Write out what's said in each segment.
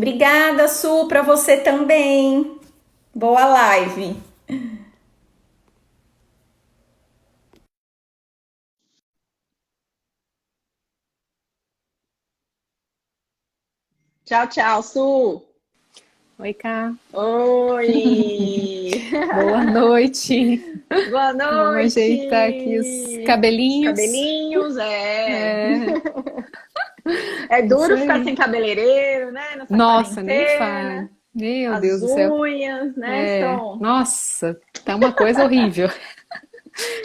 Obrigada, Su, para você também. Boa live. Tchau, tchau, Su. Oi, Cá. Oi! Boa noite. Boa Vamos ajeitar aqui os noite! Os cabelinhos. cabelinhos, é. É, É isso duro ficar sem aí. cabeleireiro, né? Nessa Nossa, nem fale. quarentena. Meu Deus As do céu. unhas, né? É, Estão, nossa, tá uma coisa horrível.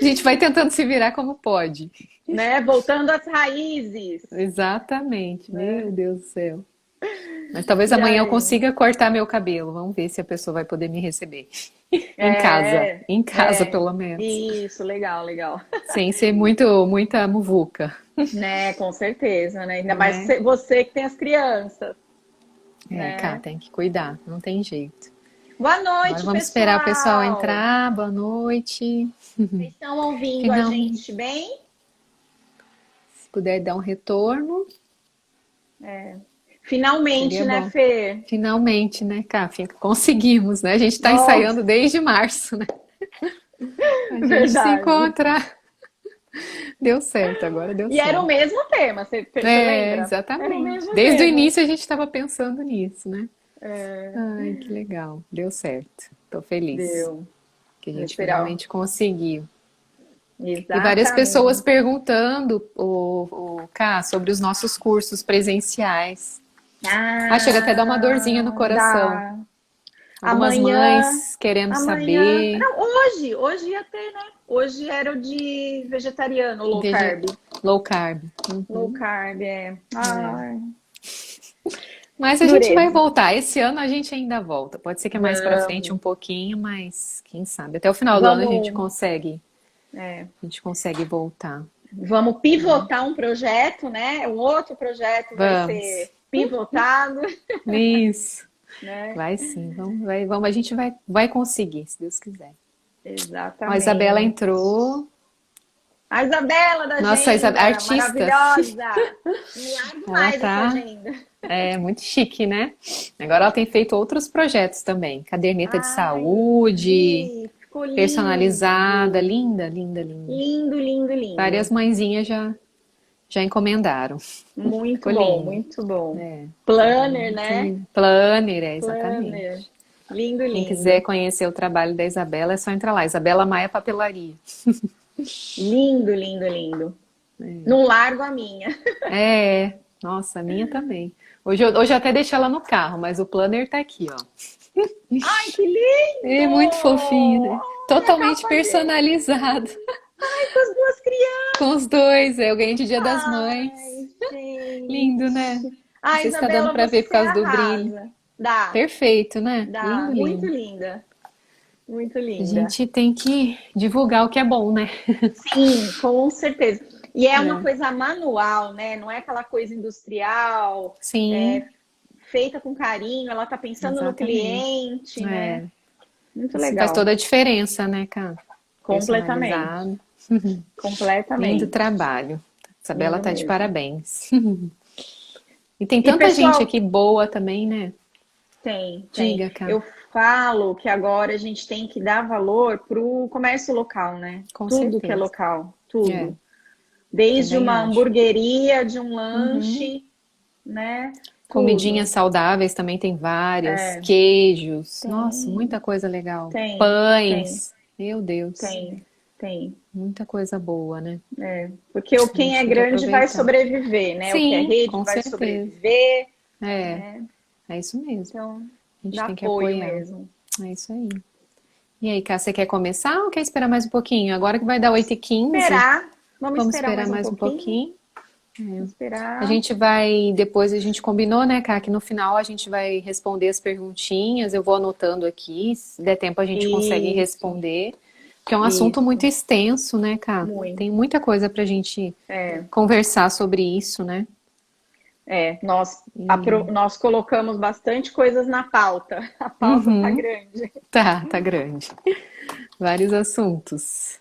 A gente vai tentando se virar como pode. né? Voltando às raízes, Exatamente. Meu né? Deus do céu. Mas talvez E amanhã eu aí? consiga cortar meu cabelo. Vamos ver se a pessoa vai poder me receber. Em casa. É, Em casa, é. pelo menos. Isso, legal, legal. Sem ser muita muvuca, Né? Com certeza, né? Ainda mais né? você que tem as crianças, É, cá, né? tem que cuidar, não tem jeito. Boa Agora noite, vamos esperar o pessoal pessoal! entrar. Boa noite. Vocês estão ouvindo a Finalmente, gente bem? se puder dar um retorno, Finalmente, seria né, bom. Fê? Finalmente, né, Cá? Conseguimos, né? A gente está Oh, ensaiando desde março, né? A gente se verdade. encontrar. Deu certo, agora deu E era o certo. mesmo tema, você É, lembra? Era o exatamente. mesmo Desde o tema. início a gente estava pensando nisso, né? É, Ai, que legal. Deu certo. Tô feliz deu. que a Vamos gente esperar. finalmente conseguiu. E várias pessoas Exatamente. perguntando, Cá, sobre os nossos cursos presenciais. Ah, chega até a dar uma dorzinha no Ah, coração. dá. Algumas Amanhã, mães querendo amanhã. saber. Não, hoje ia ter, né? Hoje era o de vegetariano, low Veja, carb. low carb. Low Uhum, carb, é. é. Ai, Mas a gente vai dureza. voltar. Esse ano a gente ainda volta. Pode ser que é mais pra frente Vamos. um pouquinho, mas quem sabe. Até o final do ano Vamos. É, a gente consegue voltar, vamos né? pivotar um projeto, né? Um outro projeto vai Vamos. ser pivotado, Isso. né? Vai sim. Vamos, a gente vai conseguir, se Deus quiser. Ó, a Isabela Exatamente. entrou. A Isabela da Nossa, agenda, artista. maravilhosa. Não largo Ela mais essa tá agenda. muito chique, né? Agora ela tem feito outros projetos também. Caderneta de Ai, saúde, vi, ficou personalizada, lindo. linda, linda, linda. Lindo, lindo, Várias lindo. mãezinhas já encomendaram. Muito Ficou bom, lindo. muito bom. É, tá Planner, muito né? lindo. Planner, Planner. exatamente. Lindo, Quem quiser lindo. conhecer o trabalho da Isabela, é só entrar lá. Isabela Maia Papelaria. Lindo, lindo, lindo. Não largo a minha. Nossa, a minha também. Hoje eu até deixei ela no carro, mas o planner tá aqui, ó. Ai, que É lindo! muito fofinho, né? Olha a Totalmente capa dele. personalizado. Ai, com as duas Com crianças. os dois, eu ganhei de Dia das Mães. Ai, Lindo, né? gente. Não Ah, sei se tá dando Isabela, pra ver por você causa do brilho. arrasa. Dá, Perfeito, né? dá. Lindo, Muito lindo. linda. Muito A linda. gente tem que divulgar o que é bom, né? Sim, com certeza. E é uma É. coisa manual, né? Não é aquela coisa industrial, Sim, feita com carinho. Ela tá pensando no exatamente. cliente, né? É. Muito Isso faz legal. toda a diferença, né, cara? Completamente. Personalizado. Lindo Completamente. trabalho. Isabela Lindo tá de mesmo. parabéns. E tem E tanta gente pessoal, aqui boa também, né? tem, tem. Diga, cá. Eu falo que agora a gente tem que dar valor pro comércio local, né? Com Tudo que é certeza. local, É, tudo. Desde também uma acho. hamburgueria, de um Uhum. lanche, né? Comidinhas Tudo. saudáveis também tem várias. É, Queijos. Nossa, muita tem, coisa legal. tem, Pães. Meu Deus. tem, tem. Muita coisa boa, né? Porque o A quem gente é tem que grande vai aproveitar. sobreviver, né? O que é Sim, rede com vai certeza. sobreviver, É, né? é isso mesmo. Então, A gente dá tem que apoio apoiar. mesmo. É isso aí. E aí, Cá, você quer começar ou quer esperar mais um pouquinho? Agora que vai dar Vamos 8h15, esperar, vamos vamos esperar esperar mais um mais um pouquinho, pouquinho. vamos A esperar. gente vai, depois a gente combinou, né, Cá, que no final a gente vai responder as perguntinhas. Eu vou anotando aqui, se der tempo a gente consegue Isso, responder. Porque é um assunto muito isso, extenso, né, Cá? muito. Tem muita coisa pra gente É, conversar sobre isso, né? E nós colocamos bastante coisas na pauta. A pauta tá uhum, grande. tá grande. Vários assuntos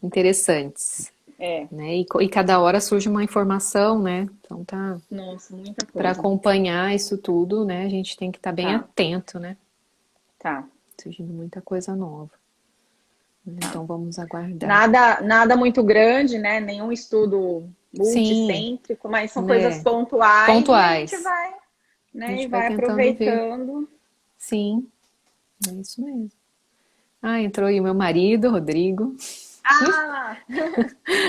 interessantes. É. né? E cada hora surge uma informação, né? Então tá, Nossa, muita para coisa. acompanhar isso tudo, né? A gente tem que estar bem Tá, atento, né? tá. Surgindo muita coisa nova. Então vamos aguardar. Nada muito grande, né? Nenhum estudo Sim, multicêntrico, mas são coisas né? pontuais e a gente Pontuais. vai, A né? E gente vai vai tentando ver. aproveitando. Sim, é isso mesmo. Ah, entrou aí o meu marido, Rodrigo. Ah,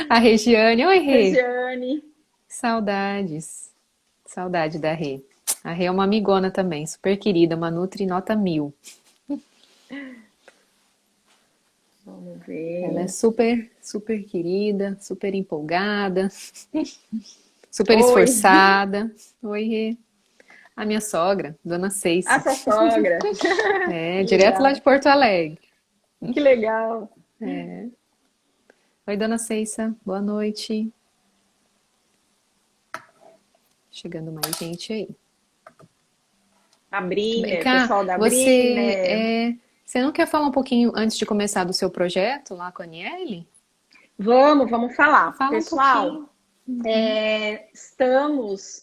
A Regiane. Oi, Rê. Regiane. Saudades. Saudade da Rê. A Rê é uma amigona também, super querida, uma Nutri nota 1000. Vamos Ela é ver. super, super querida, super empolgada, super Oi, esforçada. Oi, Rê. A minha sogra, Dona a Ceissa. sua sogra. É, Que direto lá legal. de Porto Alegre. Que legal. Oi, Dona Ceissa, boa noite. Chegando mais gente aí. A Vem Briner, cá, pessoal da você, Briner. você não quer falar um pouquinho antes de começar do seu projeto lá com a Aniele? Vamos falar. Fala um Pessoal, pouquinho. Uhum. estamos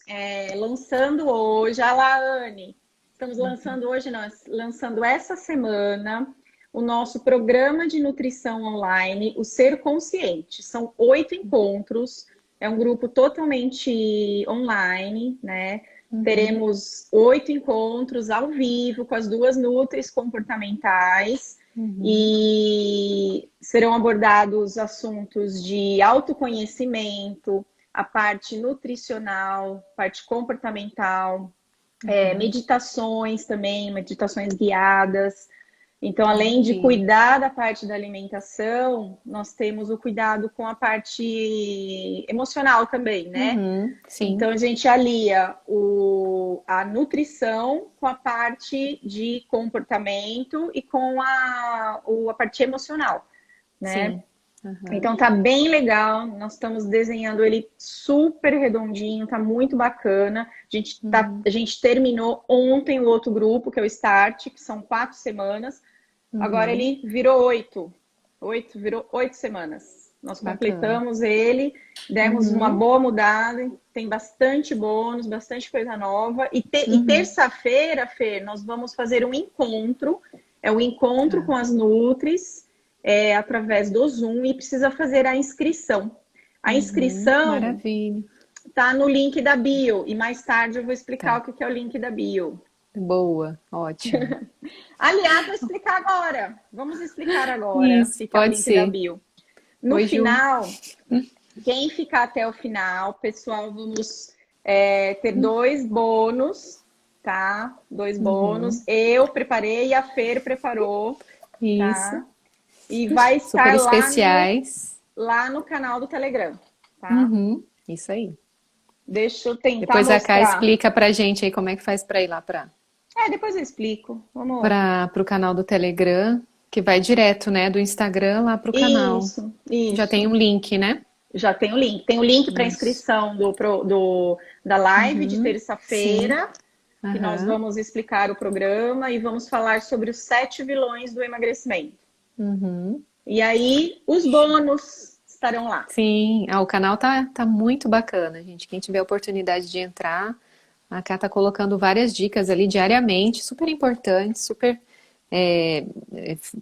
lançando hoje, a Laane, estamos lançando hoje, nós lançando essa semana o nosso programa de nutrição online, o Ser Consciente. São 8 encontros, é um grupo totalmente online, né? Uhum. Teremos 8 encontros ao vivo com as duas nutris comportamentais. Uhum. E serão abordados assuntos de autoconhecimento, a parte nutricional, parte comportamental, Uhum. meditações também, meditações guiadas. Então, além de Maravilha. cuidar da parte da alimentação, nós temos o cuidado com a parte emocional também, né? Uhum. Sim. Então, a gente alia a nutrição com a parte de comportamento e com a parte emocional, né? Sim. Uhum. Então, tá bem legal. Nós estamos desenhando ele super redondinho, tá muito bacana. Uhum. A gente terminou ontem o outro grupo, que é o Start, que são 4 semanas. Agora Uhum. ele virou 8. Virou 8 semanas. Nós Bacana. completamos ele, demos uma Uhum. boa mudada, tem bastante bônus, bastante coisa nova. E Uhum. terça-feira, Fer, nós vamos fazer um encontro. É um encontro Tá. com as Nutris, através do Zoom, e precisa fazer a inscrição. A Uhum. inscrição Maravilha. tá no link da bio, e mais tarde eu vou explicar Tá. o que é o link da bio. Boa. Ótimo. Aliás, vou explicar agora. Vamos explicar agora o Isso, que é o pode link da ser. bio. No Oi, Ju. final, quem ficar até o final, pessoal, vamos ter 2 bônus, tá? 2 bônus. Uhum. Eu preparei e a Fer preparou, Isso. tá? E vai Super estar especiais. lá no canal do Telegram, tá? Uhum. Isso aí. Deixa eu tentar Depois a Ká mostrar. explica pra gente aí como é que faz pra ir lá Depois eu explico. Vamos. para o canal do Telegram, que vai direto, né, do Instagram lá pro canal. Isso, Já tem isso. um link, né? Já tem o link. Tem o link para Isso. inscrição da live de Uhum. Sim. terça-feira, que nós Aham. vamos explicar o programa e vamos falar sobre os 7 vilões do emagrecimento. Uhum. E aí, os bônus estarão lá. Sim. Ah, o canal tá muito bacana, gente. Quem tiver a oportunidade de entrar, a Ká tá colocando várias dicas ali diariamente, super importantes, super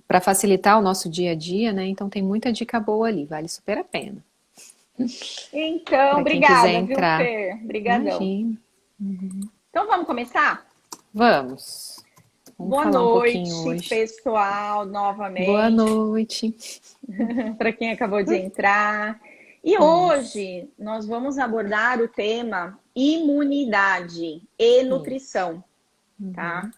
para facilitar o nosso dia a dia, né? Então tem muita dica boa ali, vale super a pena. Então, Para quem quiser obrigada, viu, entrar. Fer? Obrigadão. Imagina. Então, vamos começar? Vamos. Vamos Boa falar um pouquinho noite, hoje. pessoal, Boa novamente, noite. para quem acabou de entrar. E Isso. hoje nós vamos abordar o tema imunidade e Isso. nutrição, tá? Uhum.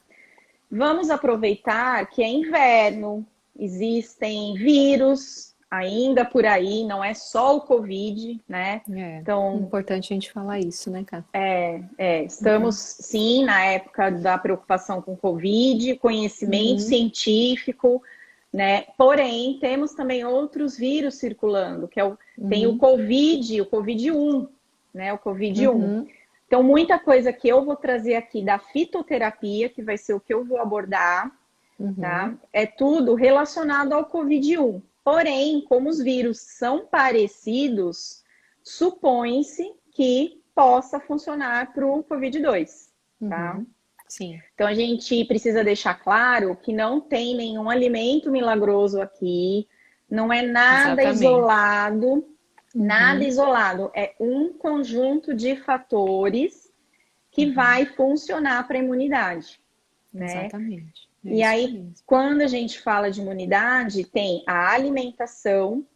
Vamos aproveitar que é inverno, existem vírus ainda por aí, não é só o Covid, né? É Então, importante a gente falar isso, né, Cá? estamos sim na época da preocupação com Covid, conhecimento Uhum. científico, né? Porém, temos também outros vírus circulando, tem o Uhum. Covid, o Covid-1, né? O Covid-1. Uhum. Então, muita coisa que eu vou trazer aqui da fitoterapia, que vai ser o que eu vou abordar, tá? Uhum. É tudo relacionado ao Covid-1. Porém, como os vírus são parecidos, supõe-se que possa funcionar para o Covid-2, tá? Uhum. Sim. Então, a gente precisa deixar claro que não tem nenhum alimento milagroso aqui, não é nada Exatamente. nada Uhum. isolado, é um conjunto de fatores que vai funcionar para a imunidade, né? Exatamente. É E isso aí, mesmo. quando a gente fala de imunidade, tem a alimentação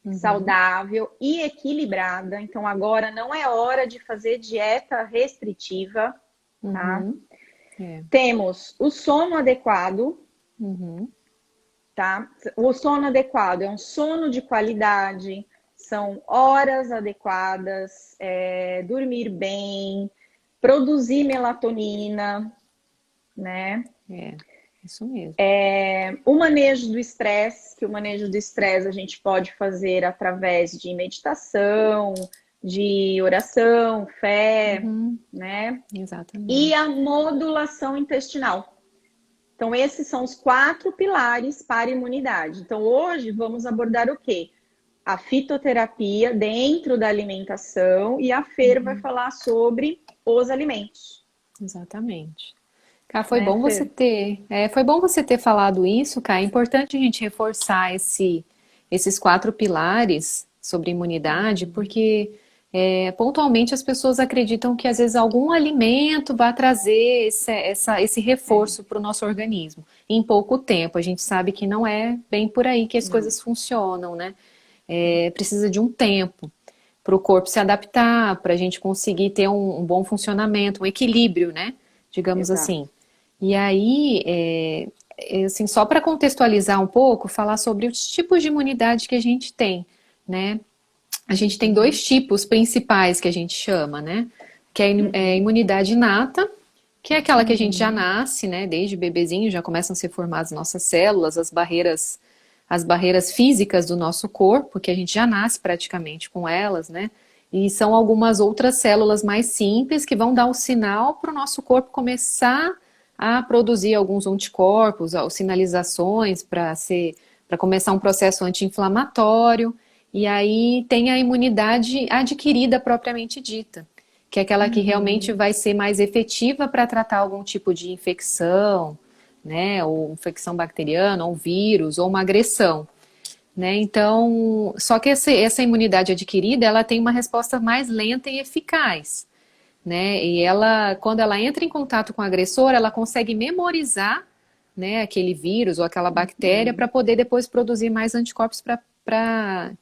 Uhum. saudável e equilibrada. Então, agora não é hora de fazer dieta restritiva, tá? Uhum. É. Temos o sono adequado, Uhum. tá? O sono adequado é um sono de qualidade, são horas adequadas, dormir bem, produzir melatonina, né? É. Isso mesmo. O manejo do estresse, que o manejo do estresse a gente pode fazer através de meditação, de oração, fé, Uhum. né? E Exatamente. a modulação intestinal. Então, esses são os 4 pilares para a imunidade. Então, hoje vamos abordar o quê? A fitoterapia dentro da alimentação e a Fer vai falar sobre os alimentos, Exatamente. Cá, né, Fer? foi bom você ter falado isso, Cá. É importante a gente reforçar esses 4 pilares sobre imunidade, porque pontualmente as pessoas acreditam que às vezes algum alimento vai trazer esse reforço para o nosso organismo em pouco tempo. A gente sabe que não é bem por aí que as Não. coisas funcionam, né? Precisa de um tempo para o corpo se adaptar, para a gente conseguir ter um bom funcionamento, um equilíbrio, né? Digamos Exato. assim. E aí, assim, só para contextualizar um pouco, falar sobre os tipos de imunidade que a gente tem, né? A gente tem 2 tipos principais que a gente chama, né? Que é a imunidade inata, que é aquela que a gente já nasce, né? Desde bebezinho já começam a ser formadas nossas células, as barreiras físicas do nosso corpo, que a gente já nasce praticamente com elas, né? E são algumas outras células mais simples que vão dar um sinal para o nosso corpo começar a produzir alguns anticorpos, sinalizações para começar um processo anti-inflamatório. E aí tem a imunidade adquirida propriamente dita, que é aquela que realmente vai ser mais efetiva para tratar algum tipo de infecção, né, ou infecção bacteriana, ou vírus, ou uma agressão, né? Então, só que essa imunidade adquirida, ela tem uma resposta mais lenta e eficaz, né? E ela, quando ela entra em contato com o agressor, ela consegue memorizar, né, aquele vírus ou aquela bactéria para poder depois produzir mais anticorpos para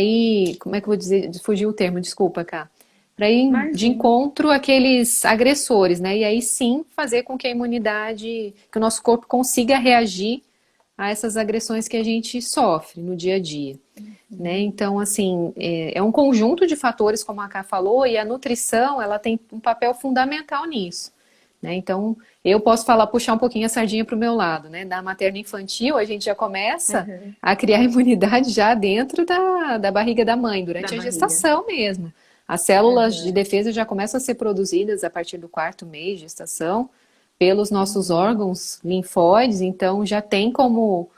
ir, como é que eu vou dizer, fugiu o termo, desculpa, cá. Para ir de Imagina. encontro àqueles agressores, né? E aí sim fazer com que a imunidade, que o nosso corpo consiga reagir a essas agressões que a gente sofre no dia a dia, né? Então, assim, é um conjunto de fatores, como a Ká falou, e a nutrição, ela tem um papel fundamental nisso, né? Então, eu posso falar, puxar um pouquinho a sardinha para o meu lado, né? Da materno-infantil, a gente já começa Uhum. a criar imunidade já dentro da barriga da mãe, Da durante a barriga. gestação mesmo. As células de Uhum. defesa já começam a ser produzidas a partir do 4º mês de gestação pelos nossos órgãos linfóides, então já tem como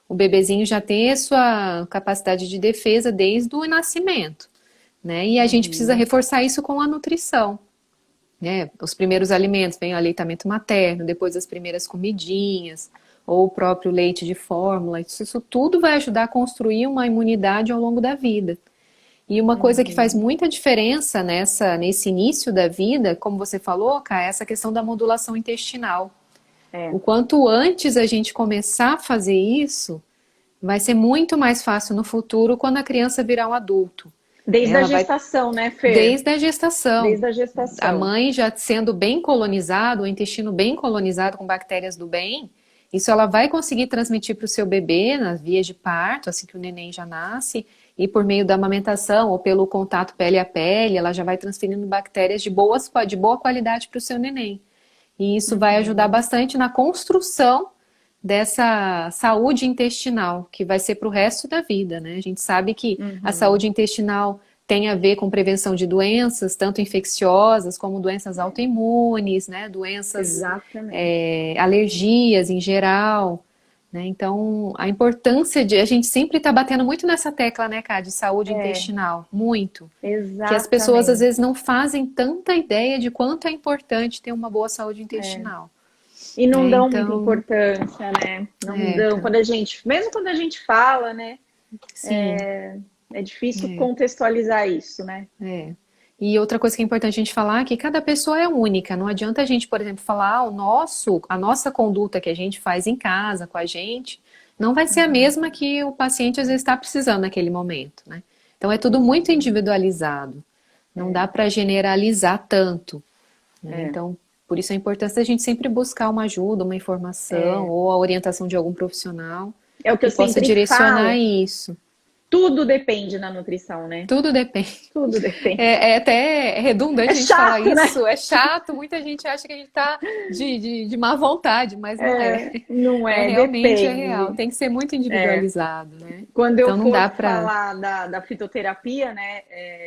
o bebezinho já tem a sua capacidade de defesa desde o nascimento, né? E a gente precisa Uhum. reforçar isso com a nutrição, né? Os primeiros alimentos, vem o aleitamento materno, depois as primeiras comidinhas, ou o próprio leite de fórmula, isso tudo vai ajudar a construir uma imunidade ao longo da vida. E uma coisa que faz Uhum. muita diferença nesse início da vida, como você falou, Cá, é essa questão da modulação intestinal. É. O quanto antes a gente começar a fazer isso, vai ser muito mais fácil no futuro quando a criança virar um adulto. Desde a Ela vai, gestação, né, Fer? desde a gestação, Desde a a gestação. mãe já sendo bem colonizado, o intestino bem colonizado com bactérias do bem, isso ela vai conseguir transmitir para o seu bebê nas vias de parto, assim que o neném já nasce, e por meio da amamentação ou pelo contato pele a pele, ela já vai transferindo bactérias de boa qualidade para o seu neném. E isso vai ajudar Uhum. bastante na construção dessa saúde intestinal, que vai ser para o resto da vida, né? A gente sabe que a Uhum. saúde intestinal tem a ver com prevenção de doenças, tanto infecciosas como doenças autoimunes, né? Doenças, Exatamente. alergias em geral, né? Então, a importância de a gente sempre tá batendo muito nessa tecla, né, Cá, de saúde É, intestinal, muito. Que as pessoas às exatamente. vezes não fazem tanta ideia de quanto é importante ter uma boa saúde intestinal, E não né? dão muita Então, importância, né? Não dão. Cá, Mesmo quando a gente fala, né? sim. É difícil É. contextualizar isso, né? É. E outra coisa que é importante a gente falar é que cada pessoa é única. Não adianta a gente, por exemplo, falar a nossa conduta que a gente faz em casa com a gente, não vai ser a mesma que o paciente às vezes está precisando naquele momento, né? Então é tudo muito Exatamente. individualizado. Não É, dá para generalizar tanto, né? é, Então, por isso a importância da gente sempre buscar uma ajuda, uma informação é. ou a orientação de algum profissional É o que que eu possa sempre direcionar falo. isso. Tudo depende na nutrição, né? Tudo depende. Tudo depende. É até É redundante a gente falar chato, né? isso, é chato, muita gente acha que a gente tá de má vontade, mas não é. Não É é, realmente é real, depende. tem que ser muito É. individualizado, né? Quando eu Então não for dá pra. falar da fitoterapia, né,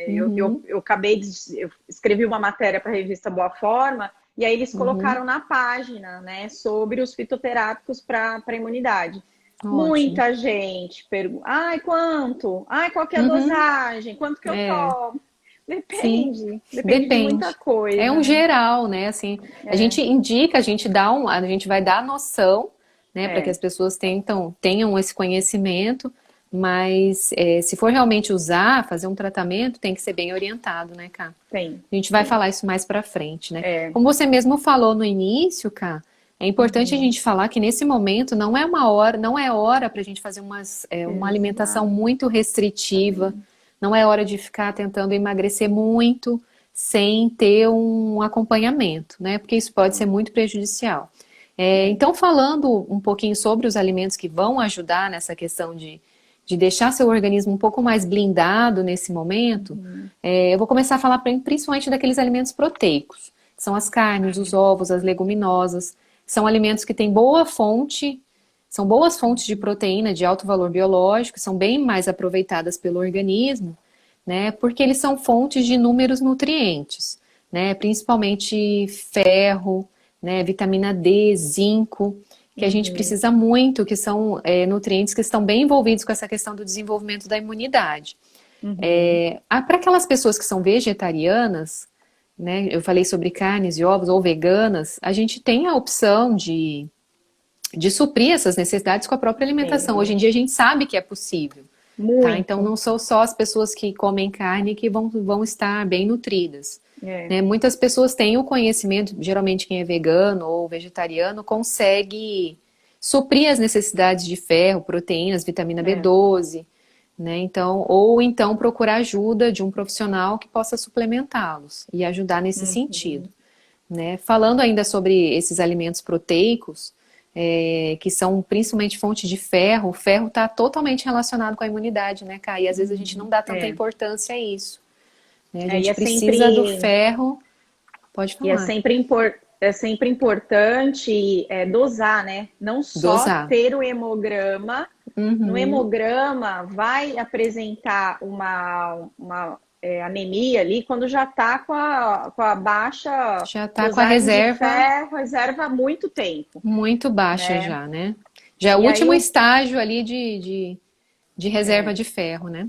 Uhum, eu acabei de, eu escrevi uma matéria para a revista Boa Forma, e aí eles uhum, colocaram na página, né, sobre os fitoterápicos para a imunidade. ótimo. Muita gente pergunta, ai, quanto? Ai, qual que é a Uhum, dosagem? Quanto que eu é, tomo? sim, Depende de muita depende. É coisa, um né? geral, né? Assim, a gente indica, a gente vai dar a noção, né, para que as É, pessoas tenham esse conhecimento, mas se for realmente usar, fazer um tratamento, tem que ser bem orientado, né, Cá? A gente vai tem. falar isso mais pra frente, né? É. Como você mesmo falou no início, Cá, é importante a Uhum. gente falar que nesse momento não é hora para a gente fazer uma alimentação Exatamente. muito restritiva, não é hora de ficar tentando emagrecer muito sem ter um acompanhamento, né? Porque isso pode ser muito prejudicial. É. Então, falando um pouquinho sobre os alimentos que vão ajudar nessa questão de deixar seu organismo um pouco mais blindado nesse momento, Uhum. eu vou começar a falar principalmente daqueles alimentos proteicos, que são as carnes, os ovos, as leguminosas. São alimentos que têm são boas fontes de proteína de alto valor biológico, são bem mais aproveitadas pelo organismo, né? Porque eles são fontes de inúmeros nutrientes, né? Principalmente ferro, né? Vitamina D, zinco, que a gente Uhum. precisa muito, que são nutrientes que estão bem envolvidos com essa questão do desenvolvimento da imunidade. Uhum. Para aquelas pessoas que são vegetarianas, né? Eu falei sobre carnes e ovos ou veganas, a gente tem a opção de suprir essas necessidades com a própria alimentação. Hoje Tem. em dia a gente sabe que é possível. Tá? Então Muito. não são só as pessoas que comem carne que vão estar bem nutridas. É. Né? Muitas pessoas têm o conhecimento, geralmente quem é vegano ou vegetariano consegue suprir as necessidades de ferro, proteínas, vitamina É. B12, né? Então, ou então procurar ajuda de um profissional que possa suplementá-los e ajudar nesse sentido. Uhum. Né? Falando ainda sobre esses alimentos proteicos, que são principalmente fonte de ferro, o ferro está totalmente relacionado com a imunidade, né, Kai? E às vezes a gente não dá tanta É. importância a isso. Né? A E gente precisa do ferro. Pode é falar. sempre, é sempre importante dosar, né? Não só Dosar. ter o hemograma. No Uhum. hemograma vai apresentar uma anemia ali quando já está com a baixa Já está com a dosagem de reserva ferro, reserva há muito tempo, muito baixa né? já, né? Já é o E aí último estágio ali de reserva é, de ferro, né?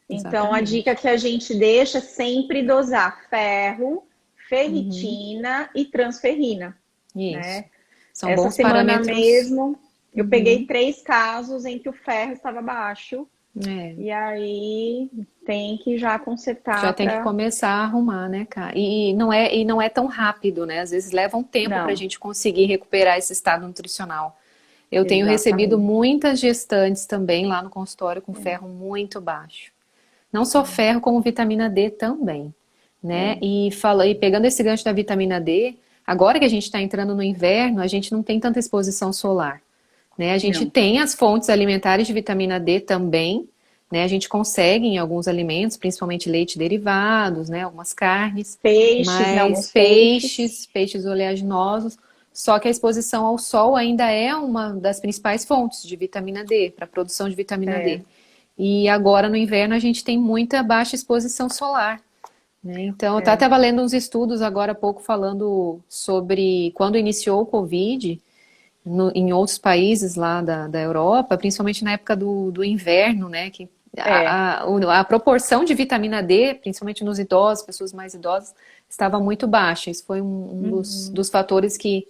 então, a Exatamente. dica que a gente deixa é sempre dosar ferro, Uhum. ferritina e transferrina, Isso. né? São Essa bons semana parâmetros. mesmo, eu peguei Uhum. 3 casos em que o ferro estava baixo, É. e aí tem que já Já consertar tem que para... começar a arrumar, né, cara? E não é tão rápido, né? Às vezes leva um tempo para a Não, gente conseguir recuperar esse estado nutricional. Eu tenho recebido exatamente. muitas gestantes também lá no consultório com ferro muito baixo. Não só ferro, como vitamina D também, né? É, E pegando esse gancho da vitamina D, agora que a gente está entrando no inverno, a gente não tem tanta exposição solar, né? A gente não. tem as fontes alimentares de vitamina D também, né? A gente consegue em alguns alimentos, principalmente leite derivados, né? Algumas carnes, Peixes, né? mas Alguns peixes. peixes oleaginosos. Só que a exposição ao sol ainda é uma das principais fontes de vitamina D, para a produção de vitamina D. É, E agora no inverno a gente tem muita baixa exposição solar, né? Então, eu é. estava lendo uns estudos agora há pouco falando sobre quando iniciou o Covid, em outros países lá da Europa, principalmente na época do inverno, né? Que a proporção de vitamina D, principalmente nos idosos, pessoas mais idosas, estava muito baixa. Isso foi um dos fatores que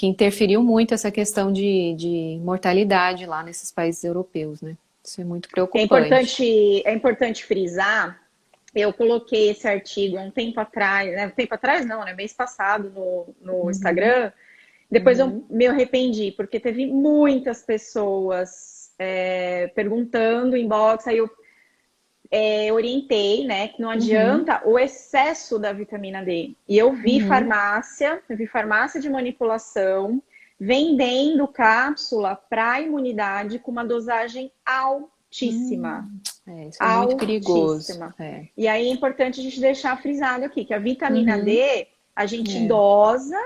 interferiu muito essa questão de mortalidade lá nesses países europeus, né? Isso é muito preocupante. É importante frisar, eu coloquei esse artigo há um tempo atrás, né? Um tempo atrás não, né? Mês passado no Instagram. Depois eu me arrependi, porque teve muitas pessoas perguntando em inbox, aí eu orientei, né, que não adianta o excesso da vitamina D. E eu vi farmácia de manipulação vendendo cápsula para imunidade com uma dosagem altíssima. Isso é muito perigoso. E aí é importante a gente deixar frisado aqui, que a vitamina D, a gente dosa,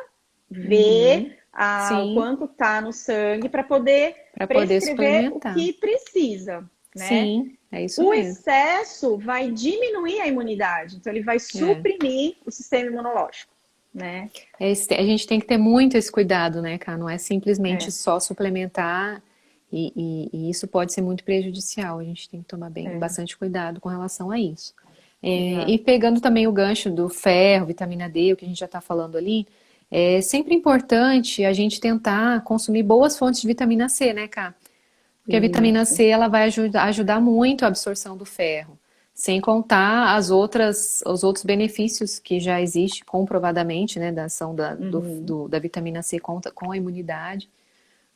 vê o quanto tá no sangue para poder prescrever o que precisa, né? Sim, é isso mesmo. O mesmo. excesso vai diminuir a imunidade, então ele vai suprimir o sistema imunológico, né? A gente tem que ter muito esse cuidado, né, Cá? Não é simplesmente só suplementar e isso pode ser muito prejudicial. A gente tem que tomar bastante cuidado com relação a isso. E pegando também o gancho do ferro, vitamina D, o que a gente já está falando ali, é sempre importante a gente tentar consumir boas fontes de vitamina C, né, Cá? Porque a vitamina C ela vai ajudar muito a absorção do ferro, sem contar os outros benefícios que já existem comprovadamente, né, da ação da vitamina C com a imunidade,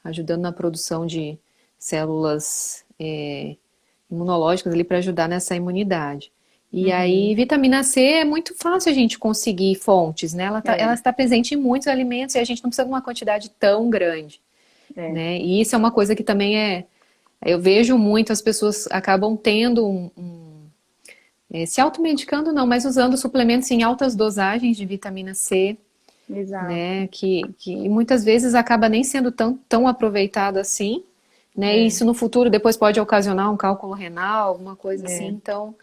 ajudando na produção de células imunológicas ali para ajudar nessa imunidade. E aí, vitamina C é muito fácil a gente conseguir fontes, né? Ela está presente em muitos alimentos e a gente não precisa de uma quantidade tão grande, né? E isso é uma coisa que também eu vejo muito, as pessoas acabam tendo se automedicando não, mas usando suplementos em altas dosagens de vitamina C, né? Que muitas vezes acaba nem sendo tão aproveitado assim, né? E isso no futuro depois pode ocasionar um cálculo renal, alguma coisa assim. Então,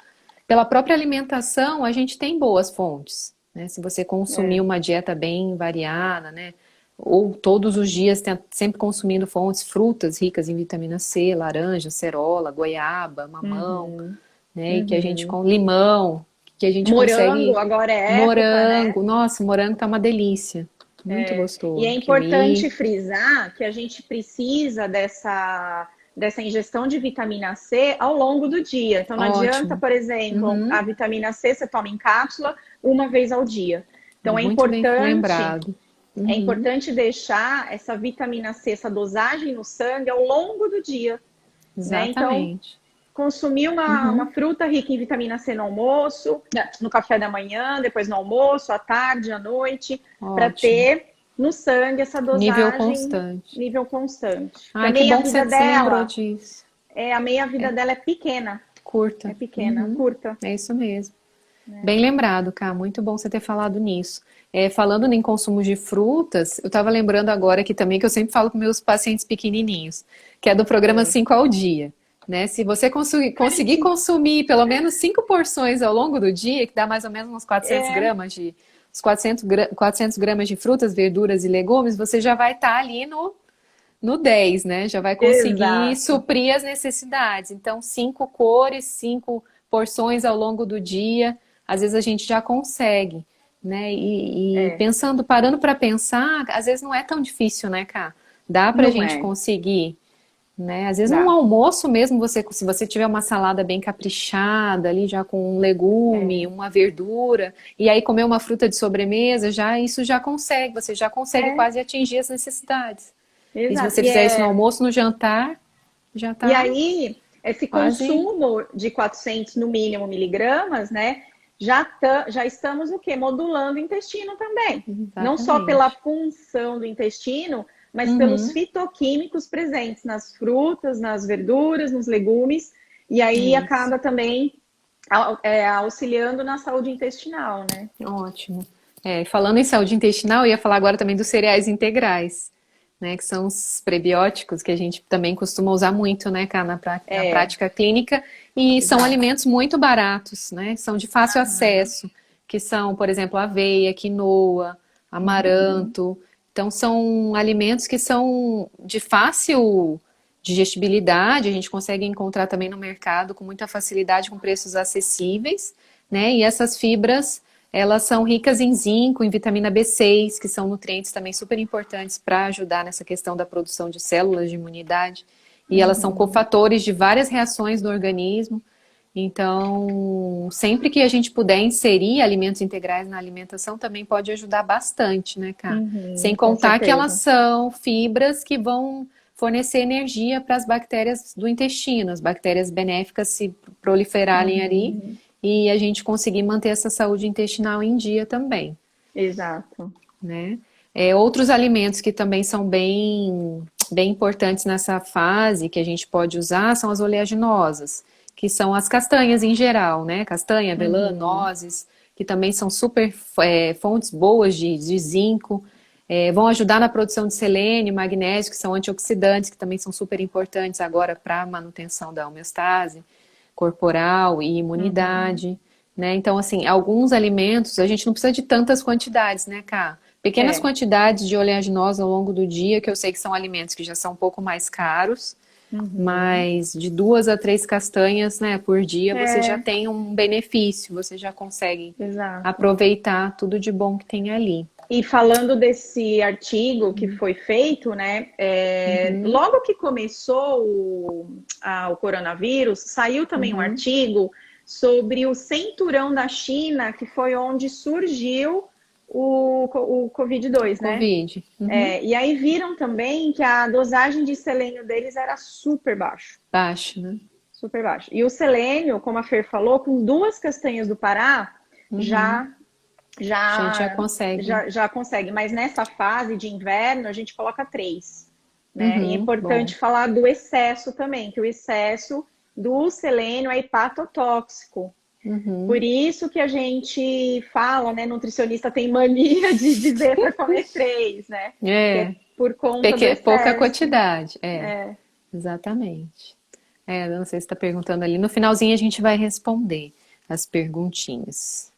pela própria alimentação, a gente tem boas fontes, né? Se você consumir uma dieta bem variada, né? Ou todos os dias sempre consumindo fontes, frutas ricas em vitamina C, laranja, cerola, goiaba, mamão, né? E que a gente com limão, que a gente morango, agora época, morango, né? Nossa, morango tá uma delícia. Muito gostoso. E é importante frisar que a gente precisa dessa ingestão de vitamina C ao longo do dia. Então não adianta, por exemplo, a vitamina C você toma em cápsula uma vez ao dia. Então é importante deixar essa vitamina C, essa dosagem no sangue ao longo do dia. Exatamente. Né? Então, consumir uma fruta rica em vitamina C no almoço, no café da manhã, depois no almoço, à tarde, à noite, para ter no sangue essa dosagem. Nível constante. Ah, que bom que você lembrou disso. A meia-vida dela é pequena. Curta. É pequena, curta. É isso mesmo. Bem lembrado, Cá. Muito bom você ter falado nisso. Falando em consumo de frutas, eu estava lembrando agora aqui também que eu sempre falo com meus pacientes pequenininhos, que é do programa 5 ao dia. Né? Se você conseguir consumir pelo menos 5 porções ao longo do dia, que dá mais ou menos uns 400 gramas de frutas, verduras e legumes, você já vai estar ali no 10, né? Já vai conseguir suprir as necessidades. Então, 5 cores, 5 porções ao longo do dia, às vezes a gente já consegue, né? E parando para pensar, às vezes não é tão difícil, né, Cá? Dá pra gente conseguir. Né? Às vezes no almoço mesmo, se você tiver uma salada bem caprichada ali, já com um legume, uma verdura, e aí comer uma fruta de sobremesa, você já consegue quase atingir as necessidades. Exato. E se você fizer isso no almoço, no jantar, já tá. E aí, esse consumo de 400 no mínimo miligramas, né? Já estamos o quê? Modulando o intestino também. Exatamente. Não só pela função do intestino, mas pelos fitoquímicos presentes nas frutas, nas verduras, nos legumes, e aí acaba também auxiliando na saúde intestinal, né? Ótimo. Falando em saúde intestinal, eu ia falar agora também dos cereais integrais, né? Que são os prebióticos que a gente também costuma usar muito, né, Cá, na prática clínica, e são alimentos muito baratos, né? São de fácil acesso, que são, por exemplo, aveia, quinoa, amaranto. Então, são alimentos que são de fácil digestibilidade, a gente consegue encontrar também no mercado com muita facilidade, com preços acessíveis, né? E essas fibras, elas são ricas em zinco, em vitamina B6, que são nutrientes também super importantes para ajudar nessa questão da produção de células de imunidade. E elas são cofatores de várias reações no organismo. Então, sempre que a gente puder inserir alimentos integrais na alimentação, também pode ajudar bastante, né, Cá? Sem com contar que elas certeza. são fibras que vão fornecer energia para as bactérias do intestino, as bactérias benéficas se proliferarem ali e a gente conseguir manter essa saúde intestinal em dia também, Exato. né? Outros alimentos que também são bem importantes nessa fase que a gente pode usar são as oleaginosas, que são as castanhas em geral, né? Castanha, avelã, nozes, que também são super fontes boas de zinco, vão ajudar na produção de selênio, magnésio, que são antioxidantes, que também são super importantes agora para a manutenção da homeostase corporal e imunidade, né? Então, assim, alguns alimentos a gente não precisa de tantas quantidades, né, Cá? Pequenas quantidades de oleaginosa ao longo do dia, que eu sei que são alimentos que já são um pouco mais caros, mas de 2 a 3 castanhas, né, por dia, você já tem um benefício, você já consegue Exato. aproveitar tudo de bom que tem ali. E falando desse artigo que foi feito, né? Logo que começou o coronavírus, saiu também um artigo sobre o cinturão da China, que foi onde surgiu o Covid-2, né? Covid. E aí viram também que a dosagem de selênio deles era super baixo. Baixo, né? Super baixo. E o selênio, como a Fer falou, com 2 castanhas do Pará, A gente já consegue. já consegue. Mas nessa fase de inverno, a gente coloca 3. Né? E é importante falar do excesso também, que o excesso do selênio é hepatotóxico. Por isso que a gente fala, né? Nutricionista tem mania de dizer para comer 3, né? Que é por conta do excesso. Pouca quantidade. Exatamente. Eu não sei se está perguntando ali. No finalzinho a gente vai responder as perguntinhas.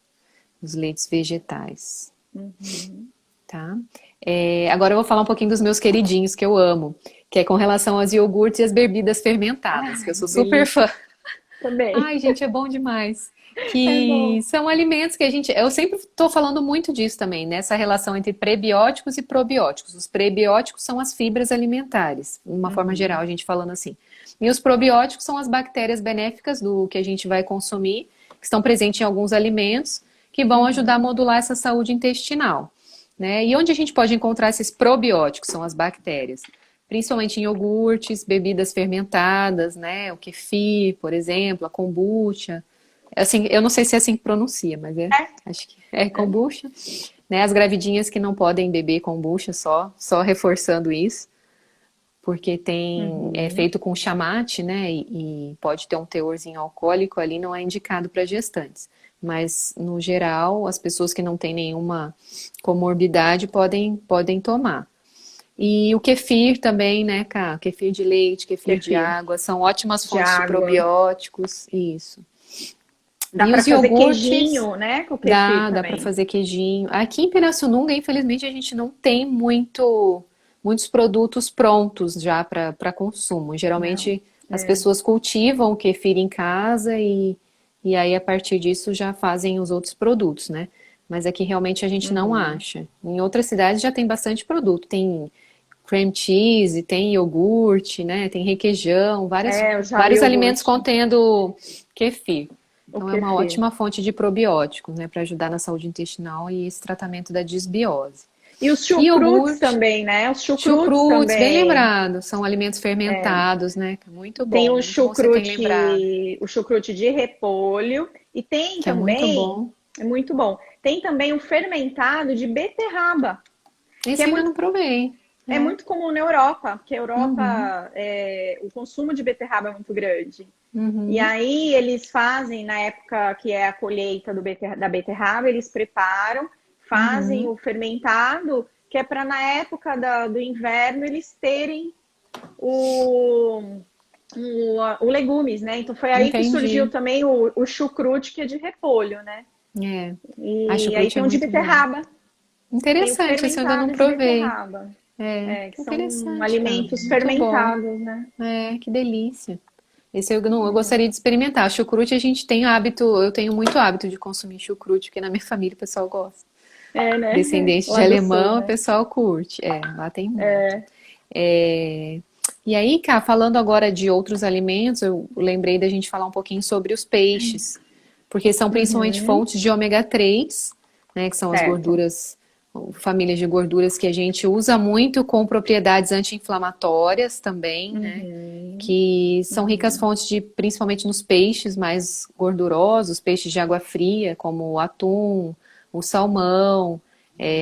Os leites vegetais. Tá? Agora eu vou falar um pouquinho dos meus queridinhos que eu amo, que é com relação aos iogurtes e as bebidas fermentadas, que eu sou super fã. Também. Ai, gente, é bom demais. Que são alimentos que eu sempre estou falando muito disso também, nessa relação entre prebióticos e probióticos. Os prebióticos são as fibras alimentares, de uma forma geral, a gente falando assim. E os probióticos são as bactérias benéficas do que a gente vai consumir, que estão presentes em alguns alimentos, que vão ajudar a modular essa saúde intestinal, né? E onde a gente pode encontrar esses probióticos, são as bactérias, principalmente em iogurtes, bebidas fermentadas, né? O kefir, por exemplo, a kombucha. Assim, eu não sei se é assim que pronuncia, mas acho que é kombucha. Né? As gravidinhas que não podem beber kombucha, só reforçando isso, porque é feito com chamate, né? E pode ter um teorzinho alcoólico ali, não é indicado para gestantes. Mas, no geral, as pessoas que não têm nenhuma comorbidade podem tomar. E o kefir também, né, Cá? Kefir de leite, kefir de água, são ótimas fontes de probióticos. Isso. Dá para fazer queijinho, né? Com kefir dá para fazer queijinho. Aqui em Pirassununga, infelizmente, a gente não tem muitos produtos prontos já para consumo. Geralmente, as pessoas cultivam o kefir em casa e aí, a partir disso, já fazem os outros produtos, né? Mas aqui realmente a gente não acha. Em outras cidades já tem bastante produto. Tem cream cheese, tem iogurte, né? Tem requeijão, vários alimentos contendo kefir. Então é uma ótima fonte de probióticos, né? Para ajudar na saúde intestinal e esse tratamento da disbiose. E os chucrutes também, né? Os chucrutes também. Bem lembrado. São alimentos fermentados, né? Muito bom. Tem o chucrute de repolho. E tem que também... é muito bom. É muito bom. Tem também o fermentado de beterraba. Esse eu não provei. É muito comum na Europa, porque a Europa, o consumo de beterraba é muito grande. E aí eles fazem, na época que é a colheita da beterraba, eles preparam, fazem o fermentado, que é para na época do inverno eles terem o legumes, né? Então foi aí que surgiu também o chucrute, que é de repolho, né? E aí tem um de beterraba. Tem o Interessante, esse eu ainda não fermentado de provei. beterraba, que são Interessante, cara. alimentos Muito bom. fermentados, né? Que delícia. Esse eu, não, eu gostaria de experimentar. Chucrute a gente tem hábito, eu tenho muito hábito de consumir chucrute, porque na minha família o pessoal gosta. É, né? Descendente de Lá do sul, alemão, o né? pessoal curte. Lá tem muito. É. É, E aí, cá, falando agora de outros alimentos, eu lembrei da gente falar um pouquinho sobre os peixes, porque são principalmente Uhum. fontes de ômega 3, né, que são as Certo. gorduras, famílias de gorduras que a gente usa muito com propriedades anti-inflamatórias também, né, Uhum. que são ricas Uhum. fontes de, principalmente nos peixes mais gordurosos, peixes de água fria, como o atum, o salmão,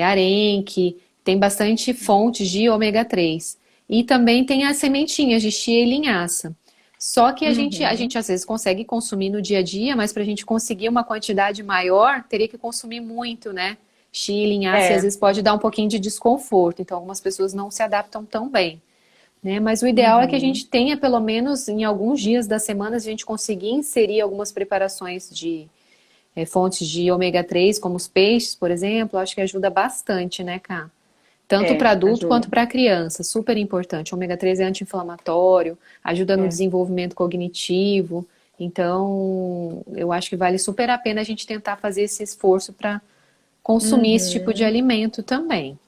arenque, tem bastante fontes de ômega 3. E também tem as sementinhas de chia e linhaça. Só que a gente Uhum. às vezes consegue consumir no dia a dia, mas para a gente conseguir uma quantidade maior, teria que consumir muito, né? Chia e linhaça, e às É. vezes pode dar um pouquinho de desconforto. Então, algumas pessoas não se adaptam tão bem, né? Mas o ideal é que a Uhum. gente tenha, pelo menos em alguns dias da semana, a gente conseguir inserir algumas preparações de fontes de ômega 3, como os peixes, por exemplo, acho que ajuda bastante, né, Cá? Tanto para adulto Ajuda. quanto para criança, super importante. O ômega 3 é anti-inflamatório, ajuda no É. desenvolvimento cognitivo. Então, eu acho que vale super a pena a gente tentar fazer esse esforço para consumir esse tipo de Uhum. alimento também.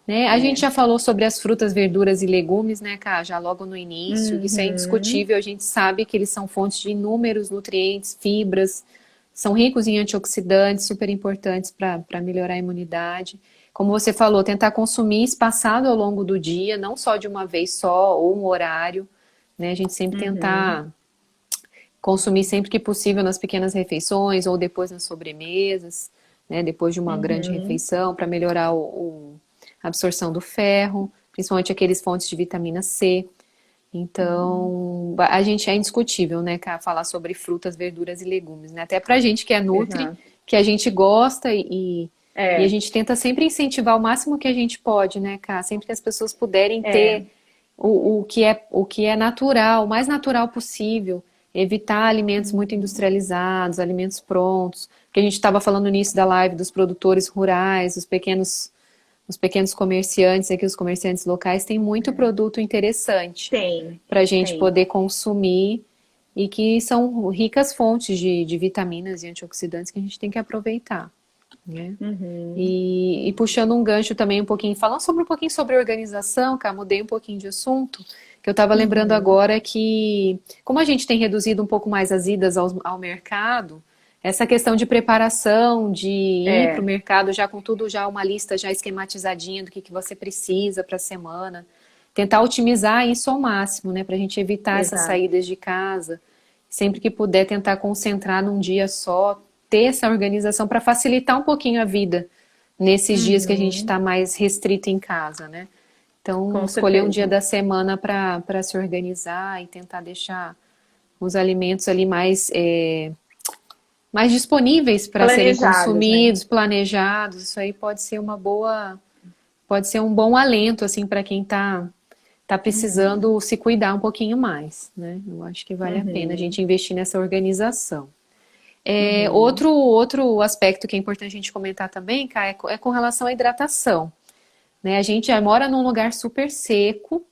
Né? A gente É. já falou sobre as frutas, verduras e legumes, né, Cá? Já logo no início. Isso é Uhum. indiscutível, a gente sabe que eles são fontes de inúmeros nutrientes, fibras, são ricos em antioxidantes, super importantes para melhorar a imunidade. Como você falou, tentar consumir espaçado ao longo do dia, não só de uma vez só, ou um horário, né? A gente sempre Uhum. tentar consumir sempre que possível nas pequenas refeições ou depois nas sobremesas, né? Depois de uma grande Uhum. refeição, para melhorar a absorção do ferro, principalmente aqueles fontes de vitamina C. Uhum. Então, a gente é indiscutível, né, Ká, falar sobre frutas, verduras e legumes, né? Até pra gente que é nutri, Exato. que a gente gosta e a É. gente tenta sempre incentivar o máximo que a gente pode, né, Ká? Sempre que as pessoas puderem É. ter o que é natural, o mais natural possível, evitar alimentos muito Uhum. industrializados, alimentos prontos, que a gente estava falando no início da live dos produtores rurais, os pequenos comerciantes, aqui os comerciantes locais têm muito produto interessante Tem. para a gente Tem. poder consumir e que são ricas fontes de vitaminas e antioxidantes que a gente tem que aproveitar, né? Uhum. E puxando um gancho também um pouquinho, falando sobre um pouquinho sobre organização, cara, mudei um pouquinho de assunto, que eu estava lembrando Uhum. agora que, como a gente tem reduzido um pouco mais as idas ao mercado, essa questão de preparação, de ir para o É. mercado já com tudo, já uma lista já esquematizadinha do que você precisa para a semana, tentar otimizar isso ao máximo, né, para a gente evitar essas Exato. saídas de casa, sempre que puder tentar concentrar num dia só, ter essa organização para facilitar um pouquinho a vida nesses dias que a gente Uhum. está mais restrito em casa, né? Então, Com escolher um dia certeza. da semana para se organizar e tentar deixar os alimentos ali mais disponíveis para serem Planejados, né? consumidos, planejados. Isso aí pode ser um bom alento assim para quem tá Uhum. precisando se cuidar um pouquinho mais, né? Eu acho que vale a pena a Uhum. gente investir nessa organização. Uhum. Outro aspecto que é importante a gente comentar também, Kai, é com relação à hidratação, né? A gente já mora num lugar super seco,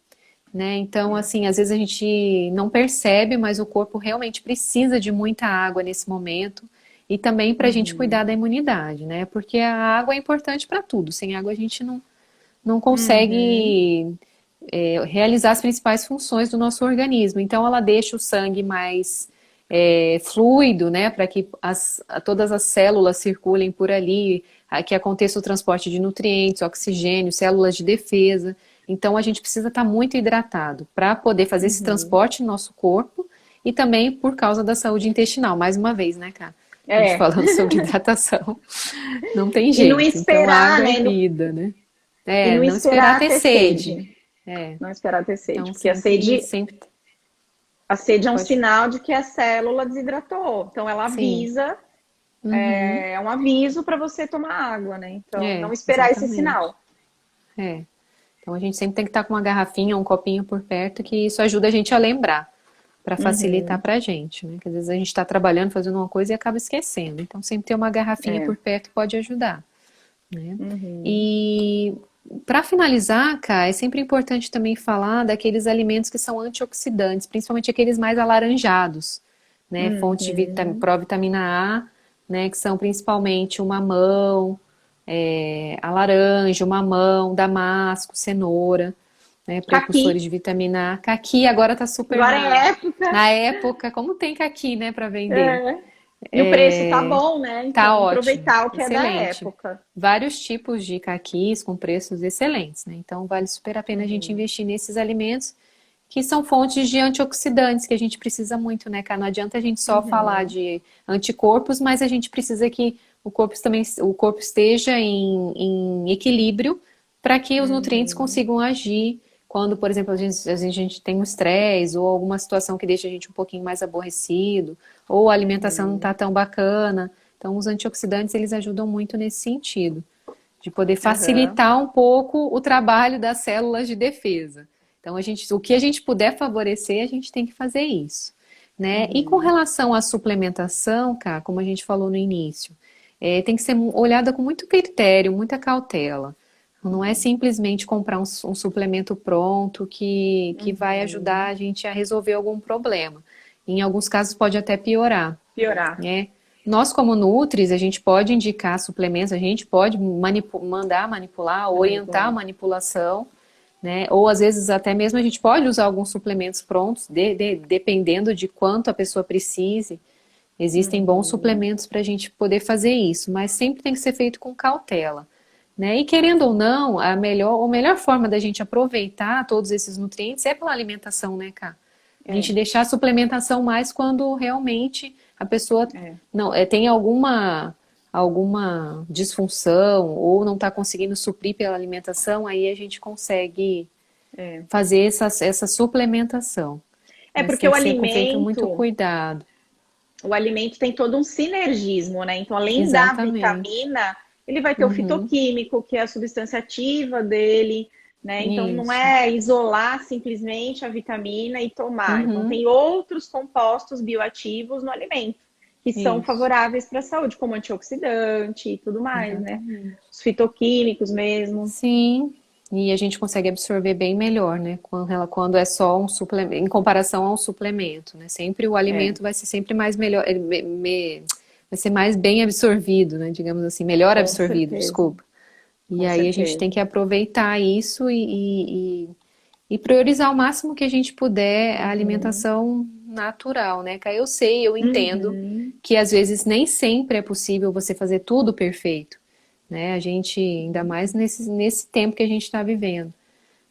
né? Então, É. assim, às vezes a gente não percebe, mas o corpo realmente precisa de muita água nesse momento e também para a gente cuidar Uhum. da imunidade, né? Porque a água é importante para tudo. Sem água a gente não Uhum. consegue realizar as principais funções do nosso organismo. Então, ela deixa o sangue mais fluido, né, para que todas as células circulem por ali, que aconteça o transporte de nutrientes, oxigênio, células de defesa. Então, a gente precisa estar muito hidratado para poder fazer esse Uhum. transporte no nosso corpo e também por causa da saúde intestinal. Mais uma vez, né, cara? A gente É. falando sobre hidratação, não tem E não jeito. Então, a esperar, água é né? vida, né? E não Não esperar esperar ter ter sede. sede. É, Não esperar ter sede. então Porque sempre, sempre a sede é um pode. sinal de que a célula desidratou. Então ela Sim. avisa, Uhum. é um aviso para você tomar água, né? Então não esperar esse Exatamente. sinal. É. Então a gente sempre tem que estar com uma garrafinha, um copinho por perto, que isso ajuda a gente a lembrar, para facilitar Uhum. para a gente, né? Que às vezes a gente está trabalhando, fazendo uma coisa e acaba esquecendo. Então sempre ter uma garrafinha É. por perto pode ajudar. né? Uhum. E para finalizar, Cá, é sempre importante também falar daqueles alimentos que são antioxidantes, principalmente aqueles mais alaranjados, né? Fonte de Uhum. provitamina A, né? Que são principalmente o mamão, a laranja, o mamão, damasco, cenoura, né? Precursores Caqui. de vitamina A. Caqui agora tá super Agora é época. na época, como tem caqui, né, para vender? É. E o preço tá bom, né? Então, Tá vamos ótimo, aproveitar o que é da excelente. época. Vários tipos de caquis com preços excelentes, né? Então vale super a pena a gente Uhum. investir nesses alimentos que são fontes de antioxidantes que a gente precisa muito, né, cara? Não adianta a gente só falar Uhum. de anticorpos, mas a gente precisa que o corpo esteja em equilíbrio para que os nutrientes Uhum. consigam agir quando, por exemplo, a gente tem um estresse ou alguma situação que deixa a gente um pouquinho mais aborrecido, ou a alimentação não está Uhum. tão bacana. Então, os antioxidantes, eles ajudam muito nesse sentido, de poder Aham. facilitar um pouco o trabalho das células de defesa. Então, o que a gente puder favorecer, a gente tem que fazer isso, né? E com Uhum. relação à suplementação, cara, como a gente falou no início, tem que ser olhada com muito critério, muita cautela. Não é simplesmente comprar um suplemento pronto que vai ajudar Uhum. a gente a resolver algum problema. Em alguns casos pode até piorar, Piorar. né? Nós, como Nutris, a gente pode indicar suplementos, a gente pode mandar manipular, orientar a Manipular. manipulação, né? Ou às vezes até mesmo a gente pode usar alguns suplementos prontos, dependendo de quanto a pessoa precise. Existem bons Uhum. suplementos para a gente poder fazer isso, mas sempre tem que ser feito com cautela, né? E querendo ou não, a melhor forma da gente aproveitar todos esses nutrientes é pela alimentação, né, Cá? A gente É, deixar a suplementação mais quando realmente a pessoa é, não tem alguma disfunção ou não está conseguindo suprir pela alimentação, aí a gente consegue é. fazer essa suplementação. É Mas porque tem que ser com feito muito cuidado. o alimento tem todo um sinergismo, né? Então, além da Exatamente. vitamina, ele vai ter o Uhum, fitoquímico, que é a substância ativa dele, né? Então, não isso. é isolar simplesmente a vitamina e tomar. Então, Uhum, tem outros compostos bioativos no alimento que são isso. favoráveis para a saúde, como antioxidante e tudo mais, né? Exatamente. Os fitoquímicos mesmo. Sim, e a gente consegue absorver bem melhor, né? Quando é só um suplemento, em comparação ao suplemento, né? Sempre o É, alimento vai ser sempre mais melhor, vai ser mais bem absorvido, né? Digamos assim, melhor com absorvido, certeza, desculpa. E com aí a gente certeza. tem que aproveitar isso e priorizar o máximo que a gente puder a Uhum, alimentação natural, né? Cara, eu sei, eu entendo uhum, que às vezes nem sempre é possível você fazer tudo perfeito, né? A gente, ainda mais nesse tempo que a gente está vivendo.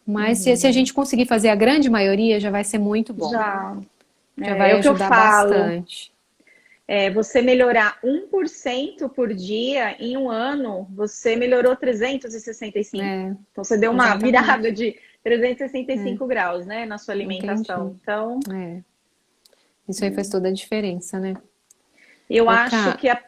Mas se a uhum. gente conseguir fazer a grande maioria, já vai ser muito bom. Já. Já É vai o que eu ajudar falo. bastante. É, você melhorar 1% por dia em um ano, você melhorou 365. É, Então, você deu uma virada exatamente. de trezentos e sessenta e É, cinco graus, né, na sua entendi. alimentação. Então, É, isso aí faz toda a diferença, né? eu Ô, acho Ká, que ah,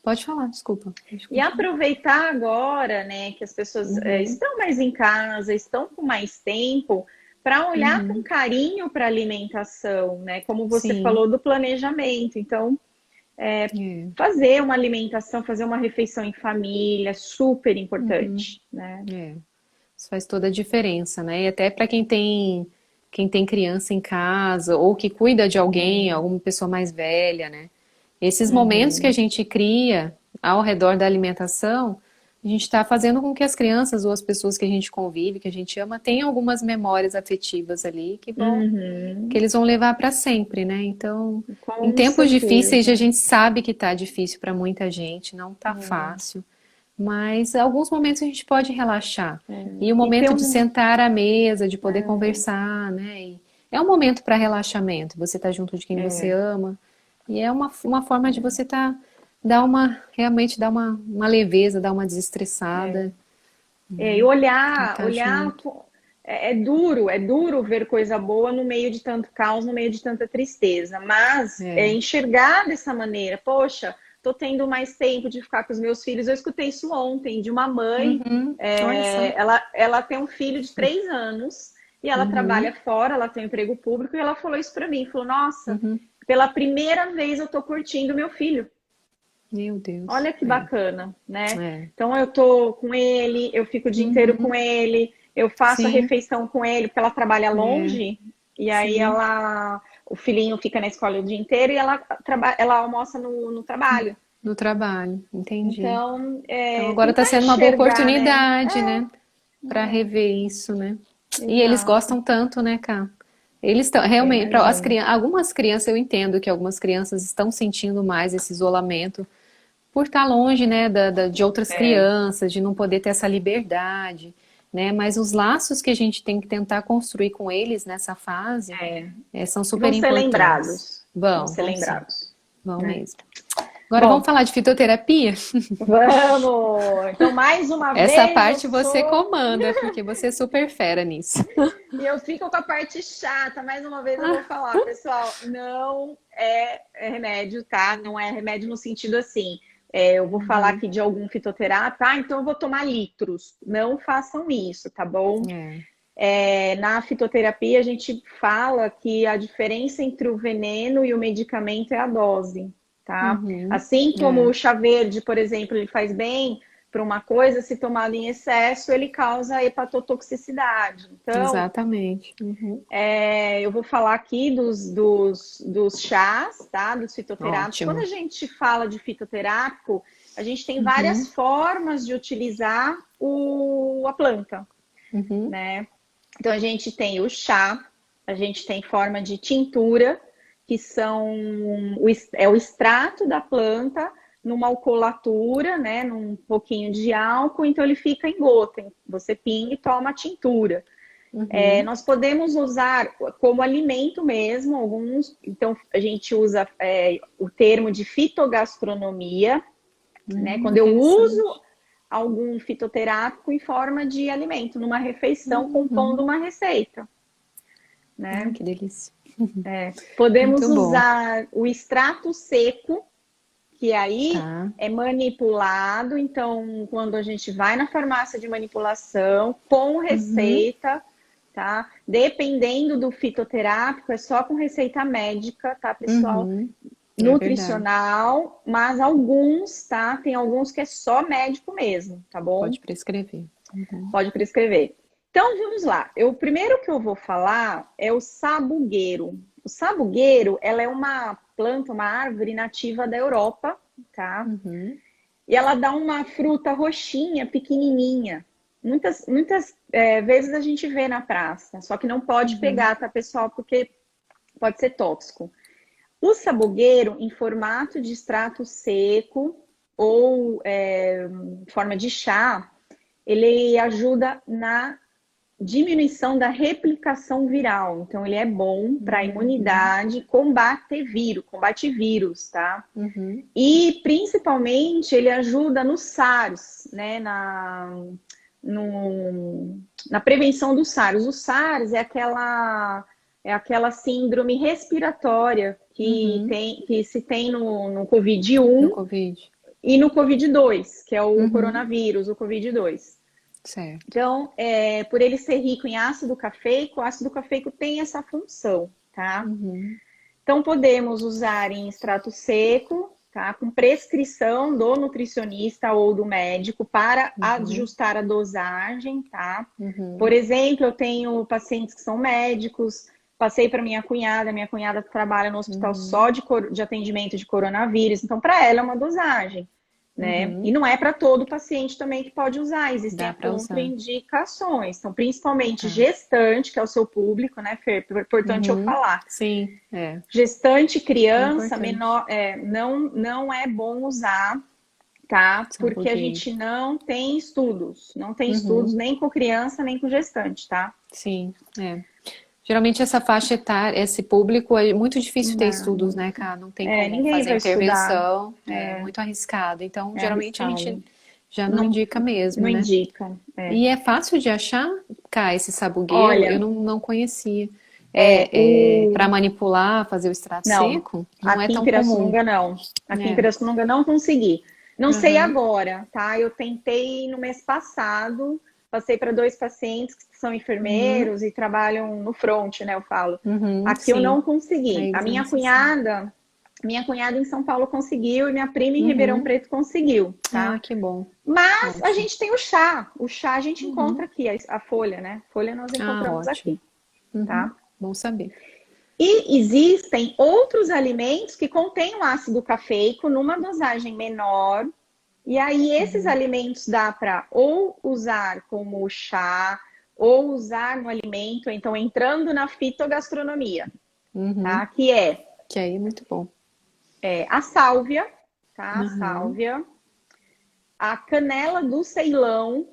pode falar, desculpa. Pode e continuar. aproveitar agora, né, que as pessoas Uhum, estão mais em casa, estão com mais tempo, para olhar com uhum, carinho para a alimentação, né? Como você sim. falou do planejamento. Então, É. fazer uma alimentação, fazer uma refeição em família, super Uhum, importante, né? é. Isso faz toda a diferença, né? E até para quem tem criança em casa ou que cuida de alguém, Uhum, alguma pessoa mais velha, né? Esses momentos que a uhum, gente cria ao redor da alimentação, a gente está fazendo com que as crianças ou as pessoas que a gente convive, que a gente ama, tenham algumas memórias afetivas ali que uhum, eles vão levar para sempre, né? Então, em com tempos difíceis, a certeza. gente sabe que tá difícil para muita gente, não tá É, fácil. Mas em alguns momentos a gente pode relaxar. E o e ter momento de um. sentar à mesa, de poder conversar, né? É um momento para relaxamento. Você tá junto de quem você É, ama. E é uma forma de você realmente dar uma leveza, dar uma desestressada, e e olhar, tá olhar. junto. É duro ver coisa boa no meio de tanto caos, no meio de tanta tristeza, mas É. enxergar dessa maneira, poxa, tô tendo mais tempo de ficar com os meus filhos. Eu escutei isso ontem de uma mãe, Uhum. Olha só. ela tem um filho de 3 anos e ela trabalha Uhum. fora, ela tem um emprego público e ela falou isso para mim, falou, nossa, Uhum. pela primeira vez eu tô curtindo meu filho. Meu Deus. Olha que bacana, né? É. Então eu tô com ele, eu fico o dia inteiro com ele, eu faço a Sim, refeição com ele, porque ela trabalha é, longe, e aí sim, o filhinho fica na escola o dia inteiro e ela almoça no trabalho. no trabalho, entendi. Então, Então agora está tentar sendo uma boa enxergar, né? oportunidade, né, para rever isso, né? E eles Exato. gostam tanto, né, Cá? Eles estão Eu realmente, para as imagino. crianças, algumas crianças eu entendo que algumas crianças estão sentindo mais esse isolamento por estar longe, né, de outras É, crianças, de não poder ter essa liberdade, né? Mas os laços que a gente tem que tentar construir com eles nessa fase, é. são E super vão ser importantes. lembrados. Vão Vão, ser vão sim, lembrados, vão né? mesmo. Agora vamos Bom, falar de fitoterapia? vamos! Então, mais uma Essa vez eu parte você sou. comanda, porque você é super fera nisso. E eu fico com a parte chata. Mais uma vez eu vou falar, pessoal, não é remédio, tá? Não é remédio no sentido assim. Eu vou falar Uhum. aqui de algum fitoterápico, então eu vou tomar litros. Não façam isso, tá bom? É. Na fitoterapia, a gente fala que a diferença entre o veneno e o medicamento é a dose, tá? Uhum. Assim como É. o chá verde, por exemplo, ele faz bem para uma coisa, se tomado em excesso, ele causa hepatotoxicidade. Então, Exatamente. Uhum. eu vou falar aqui dos chás, tá? Dos fitoterápicos. Quando a Ótimo. gente fala de fitoterápico, a gente tem várias Uhum. formas de utilizar a planta, Uhum. né? Então, a gente tem o chá, a gente tem forma de tintura, que é o extrato da planta numa alcoolatura, né? Num pouquinho de álcool, então ele fica em gota. Você pinga e toma a tintura. Uhum. Nós podemos usar como alimento mesmo, alguns. Então, a gente usa o termo de fitogastronomia, né? Quando eu uso Interessante. algum fitoterápico em forma de alimento, numa refeição, compondo Uhum. uma receita, Ai, né? que delícia. Podemos Muito bom. usar o extrato seco, que aí Tá. é manipulado. Então, quando a gente vai na farmácia de manipulação, com Uhum. receita, tá? Dependendo do fitoterápico, é só com receita médica, tá, pessoal? Uhum. É verdade. Nutricional, mas alguns, tá? Tem alguns que é só médico mesmo, tá bom? Pode prescrever. Uhum. Pode prescrever. Então, vamos lá. O primeiro que eu vou falar é o sabugueiro. O sabugueiro, ela é uma planta, uma árvore nativa da Europa, tá? Uhum. E ela dá uma fruta roxinha, pequenininha. Muitas vezes a gente vê na praça, só que não pode Uhum. pegar, tá, pessoal? Porque pode ser tóxico. O sabugueiro, em formato de extrato seco ou forma de chá, ele ajuda na diminuição da replicação viral. Então, ele é bom para a Uhum. imunidade, combate vírus, tá? Uhum. E, principalmente, ele ajuda no SARS, né? Na prevenção do SARS. O SARS é aquela síndrome respiratória Uhum. que se tem no covid No um Covid. e no COVID-2, que é o Uhum. coronavírus, o COVID-2. Certo. Então, por ele ser rico em ácido cafeico, o ácido cafeico tem essa função, tá? Uhum. Então, podemos usar em extrato seco, tá? Com prescrição do nutricionista ou do médico para Uhum. ajustar a dosagem, tá? Por Uhum. exemplo, eu tenho pacientes que são médicos, passei para minha cunhada trabalha no hospital Uhum. só de atendimento de coronavírus, então para ela é uma dosagem, né? E Uhum. não é para todo paciente também que pode usar, existem Dá para usar. contraindicações. Então, principalmente Tá. gestante, que é o seu público, né, Fer? Importante eu Uhum. falar. Sim, é. Gestante, Super criança, importante. menor, não é bom usar, tá? Porque a Sabugueiro. gente não tem estudos, não tem estudos Uhum. nem com criança, nem com gestante, tá? Sim, é. Geralmente essa faixa etária, esse público é muito difícil ter estudos, Não, né, cara? Não tem como ninguém fazer vai estudar, intervenção, é muito arriscado. Então, é geralmente a gente arriscado. já não Não, indica não mesmo, né? indica. E é fácil de achar, cá, esse sabugueiro? Eu Olha, não conhecia. Para manipular, fazer o extrato não, seco, não é aqui em tão comum, Pirassununga não. Aqui em né? Pirassununga não consegui. Não sei Aham. agora, tá? Eu tentei no mês passado, passei para dois pacientes que são Uhum. enfermeiros e trabalham no front, né? Eu falo. Uhum. Aqui eu não Sim. consegui. Aí A eles não minha necessitam. cunhada, Minha cunhada em São Paulo conseguiu e minha prima em Ribeirão Preto conseguiu, tá? Ah, que bom. Mas a Ótimo. gente tem o chá. O chá a gente encontra Uhum. aqui, a folha, né? Folha nós Ah, encontramos ótimo. aqui, Uhum. tá? Bom saber. E existem outros alimentos que contêm o ácido cafeico numa dosagem menor. E aí esses alimentos dá para ou usar como chá, ou usar no alimento, então entrando na fitogastronomia, Uhum. tá? Que Que aí é muito bom. é a sálvia, tá? A Uhum. sálvia, a canela do Ceilão,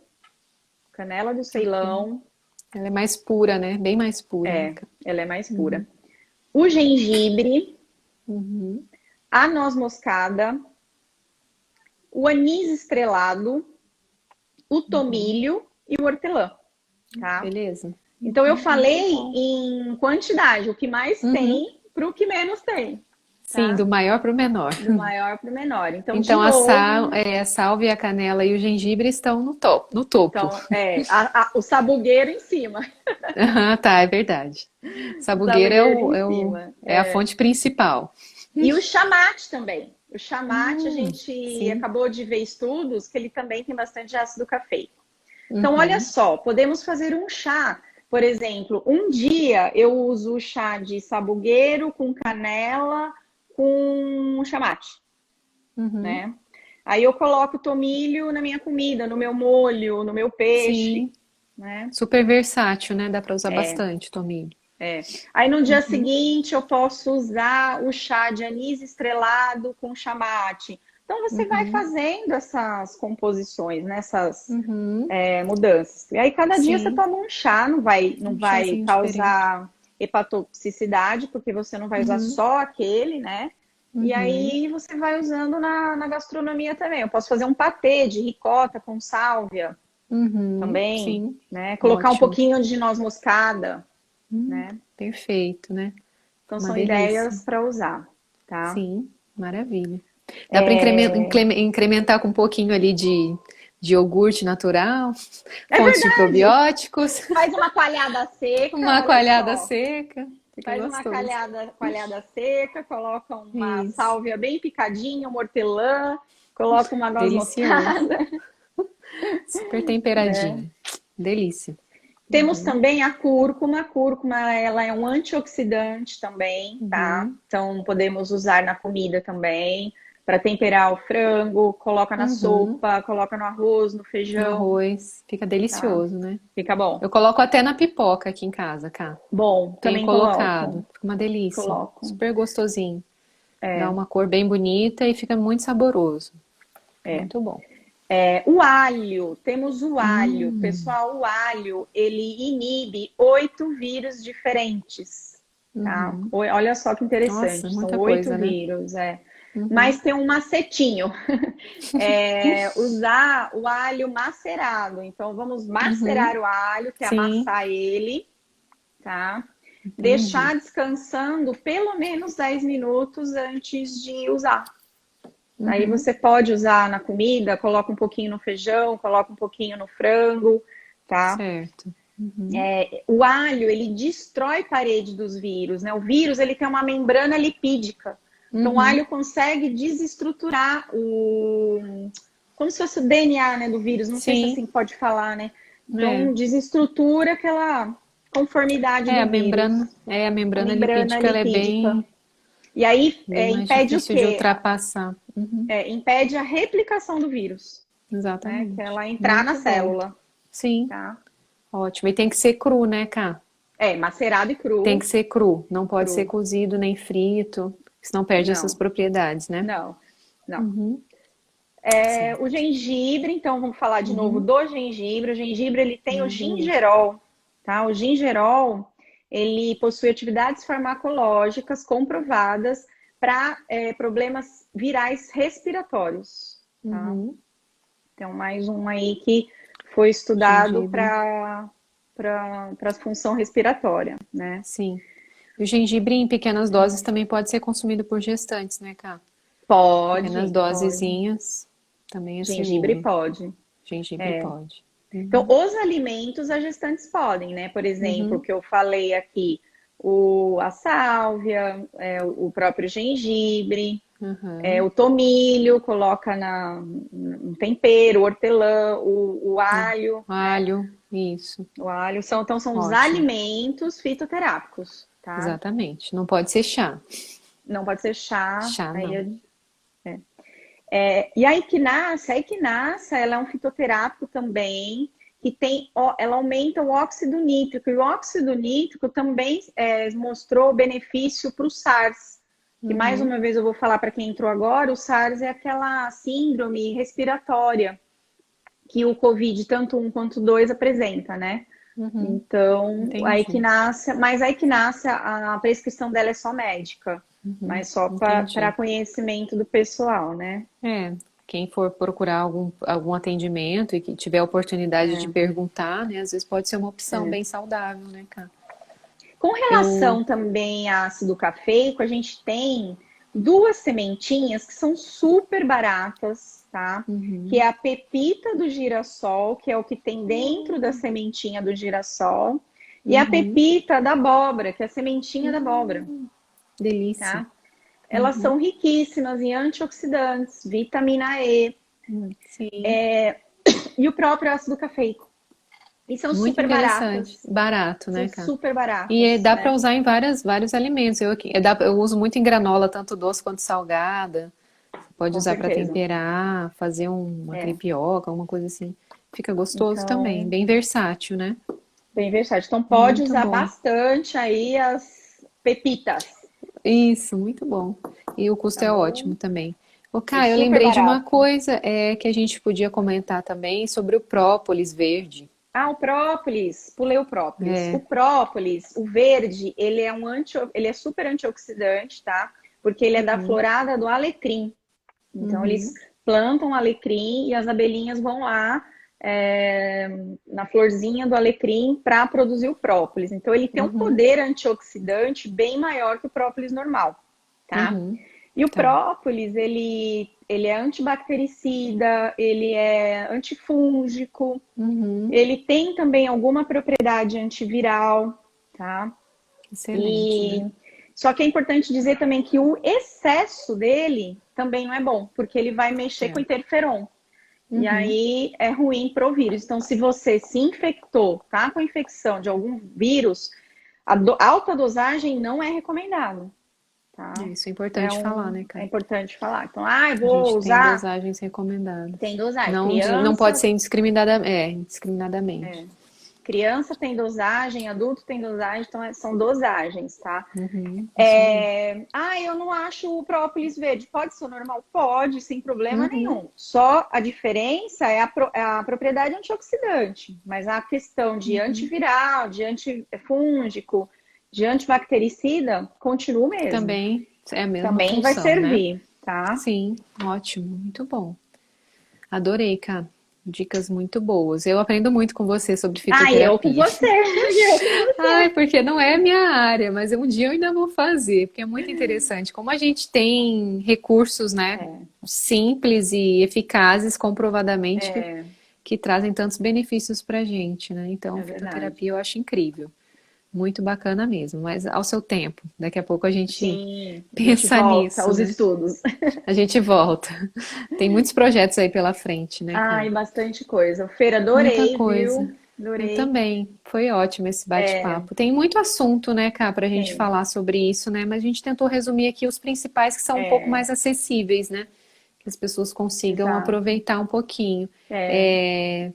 Ela é mais pura, né? Bem mais pura, né? ela é mais Uhum. pura. O gengibre, Uhum. a noz moscada, o anis estrelado, o Uhum. tomilho e o hortelã, tá? Beleza. Então eu Muito falei bom. em quantidade, o que mais Uhum. tem para o que menos tem, Sim, tá? do maior para o menor. Do maior para o menor. Então, de Então novo, a salvia, a canela e o gengibre estão no top, no topo. então, o sabugueiro em cima. Ah, tá, é verdade. O Sabugueiro sabugueiro em cima. é a fonte principal. E o chamate também. O chamate, a gente Sim. acabou de ver estudos que ele também tem bastante ácido cafeico. Então, olha Uhum. só, podemos fazer um chá. Por exemplo, um dia eu uso o chá de sabugueiro com canela com chamate, Uhum. né? Aí eu coloco tomilho na minha comida, no meu molho, no meu peixe, Sim. né? Super versátil, né? Dá para usar bastante tomilho. Aí no dia Uhum. seguinte eu posso usar o chá de anis estrelado com chamate. Então você vai Uhum. fazendo essas composições, né? Essas Uhum. mudanças. E aí cada dia você Sim. toma um chá, não Um vai chazinho diferente. causar hepatotoxicidade, porque você não vai usar Uhum. só aquele, né? E Uhum. aí você vai usando na gastronomia também. Eu posso fazer um patê de ricota com sálvia Uhum. também, Sim. né? Colocar um Ótimo. pouquinho de noz moscada, né? Perfeito, né? Então Uma são delícia. ideias para usar, tá? Sim, maravilha. Dá para incrementar com um pouquinho ali de iogurte natural, É fontes de verdade. probióticos, Faz uma coalhada seca, uma olha coalhada só. seca. Fica Faz uma gostoso. coalhada seca, coloca uma Isso. sálvia bem picadinha, um hortelã, coloca uma noz Delicioso. moscada, Super né? temperadinho. Delícia. Temos Uhum. também a cúrcuma. A cúrcuma, ela é um antioxidante também, tá? Uhum. Então podemos usar na comida também para temperar o frango, coloca na Uhum. sopa, coloca no arroz, no No feijão, arroz. Fica tá? delicioso, né? Fica bom. Eu coloco até na pipoca aqui em casa, cá. Bom, Tenho também coloco. colocado. Fica uma delícia. Coloco. Super gostosinho. Dá É, uma cor bem bonita e fica muito saboroso. é. Muito bom. O alho, temos o alho. Hum, Pessoal, o alho, ele inibe 8 vírus diferentes, tá? uhum. Olha só que Nossa, interessante, são muita 8 coisa, né? vírus, Mas Uhum. tem um macetinho, usar o alho macerado. Então, vamos Uhum. macerar o alho, que é Sim, amassar ele, tá? entendi. Deixar descansando pelo menos 10 minutos antes de usar. Aí Uhum. você pode usar na comida, coloca um pouquinho no feijão, coloca um pouquinho no frango, tá? Certo. Uhum. O alho, ele destrói parede dos vírus, né? O vírus, ele tem uma membrana lipídica. Então, o Uhum. alho consegue desestruturar como se fosse o DNA, né, do vírus. Não sei se Sim, assim pode falar, né? é. Então, desestrutura aquela conformidade do vírus. A A membrana membrana lipídica, ela é lipídica. bem, E aí, bem mais impede o difícil de quê? ultrapassar. Uhum. Impede a replicação do vírus, né? Que é Exatamente. ela entrar na Muito bom. célula, Sim, tá? ótimo. E tem que ser cru, né, Cá? Macerado e Tem que cru, ser cru. Não pode ser cru. cozido nem frito, senão perde essas Não, propriedades, né? não, não. Uhum. O Certo. gengibre, então vamos falar de novo Uhum. do gengibre. O gengibre ele tem o Gengibre. gingerol, tá? O gingerol ele possui atividades farmacológicas comprovadas para problemas virais respiratórios, tá? Uhum. Então mais um aí que foi estudado Gengibre. para a função respiratória, né? Sim. E o gengibre em pequenas doses também pode ser consumido por gestantes, né, Cá? Pequenas Pode, pode. dosezinhas também é Gengibre seguro. pode. Gengibre pode. Então, Uhum. os alimentos as gestantes podem, né? Por exemplo, o Uhum. que eu falei aqui, a sálvia, o próprio gengibre, Uhum. o tomilho, coloca no tempero, o hortelã, o alho, né? Alho, isso. O alho são os Ótimo. alimentos fitoterápicos, tá? Exatamente. Não pode ser chá. Não pode ser chá. Chá, não. E a equinácea, ela é um fitoterápico também, ela aumenta o óxido nítrico, e o óxido nítrico também mostrou benefício para o SARS. E mais Uhum. uma vez eu vou falar para quem entrou agora, o SARS é aquela síndrome respiratória que o COVID, tanto um quanto dois, apresenta, né? Uhum. Então, Entendi. mas a equinácea, a prescrição dela é só médica, Uhum. mas só para Entendi. conhecimento do pessoal, né? Quem for procurar algum atendimento e que tiver a oportunidade de perguntar, né, às vezes pode ser uma opção bem saudável, né, cara? Com Eu, relação também a ácido cafeico, a gente tem duas sementinhas que são super baratas, tá? Que uhum, é a pepita do girassol, que é o que tem dentro da sementinha do girassol, e a uhum, pepita da abóbora, que é a sementinha da abóbora, delícia. tá? Elas Uhum, são riquíssimas em antioxidantes, vitamina E sim, e o próprio ácido cafeico. E são muito super interessante. baratas. Barato, São né, cara? super E baratas, dá para né? usar em vários alimentos. Eu uso muito em granola, tanto doce quanto salgada. Pode Com usar para certeza. temperar, fazer uma É. crepioca, alguma coisa assim. Fica gostoso também, Então, bem versátil, né? bem versátil. Então, pode Muito usar bom. bastante aí as pepitas, Isso, muito bom. E o custo tá é bom? ótimo também. Ô, E Caio, eu super lembrei de uma barato. coisa que a gente podia comentar também sobre o própolis verde. Ah, o própolis. Pulei o própolis. O É. própolis, o verde, ele é super antioxidante, tá? Porque ele é da Uhum, florada do alecrim. Então, eles uhum, plantam alecrim e as abelhinhas vão lá é, na florzinha do alecrim para produzir o própolis. Então, ele tem um uhum, poder antioxidante bem maior que o própolis normal, tá? uhum. E o Tá. própolis, ele é antibactericida, ele é antifúngico, Uhum. ele tem também alguma propriedade antiviral, tá? Excelente, né? E só que é importante dizer também que o excesso dele também não é bom, porque ele vai mexer com o É. interferon. E Uhum. aí é ruim para o vírus. Então, se você se infectou, tá com infecção de algum vírus, alta dosagem não é recomendado, tá? Isso é importante falar, né, É cara? importante falar. Então, eu A vou gente tem usar, dosagens recomendadas. tem dosagem. Não pode ser indiscriminadamente. Criança tem dosagem, adulto tem dosagem, então são dosagens, tá? Uhum. Isso mesmo. Eu não acho o própolis verde. Pode ser normal? Pode, sem problema Uhum. nenhum. Só a diferença é a propriedade antioxidante. Mas a questão de Uhum. antiviral, de antifúngico, de antibactericida, continua o mesmo. Também é a mesma Também vai função, né? servir, tá? Sim, ótimo, muito bom. Adorei, cara. Dicas muito boas. Eu aprendo muito com você sobre Eu com fitoterapia. você. Eu com Ai, você. porque não é a minha área, mas um dia eu ainda vou fazer, porque é muito interessante. Como a gente tem recursos, né, É, simples e eficazes, comprovadamente, é, que trazem tantos benefícios pra gente, né? Então, é verdade. fitoterapia eu acho incrível. Muito bacana mesmo, mas ao seu tempo. Daqui a pouco a gente Sim, a gente pensa volta nisso, aos né? estudos. A gente volta. Tem muitos projetos aí pela frente, né, cara? Ai, bastante coisa. Feira, Muita adorei, coisa. viu? Eu Adorei. também. Foi ótimo esse bate-papo. Tem muito assunto, né, cá, pra gente Tem. falar sobre isso, né? Mas a gente tentou resumir aqui os principais que são um pouco É, mais acessíveis, né? Que as pessoas consigam exato. aproveitar um pouquinho. É, É,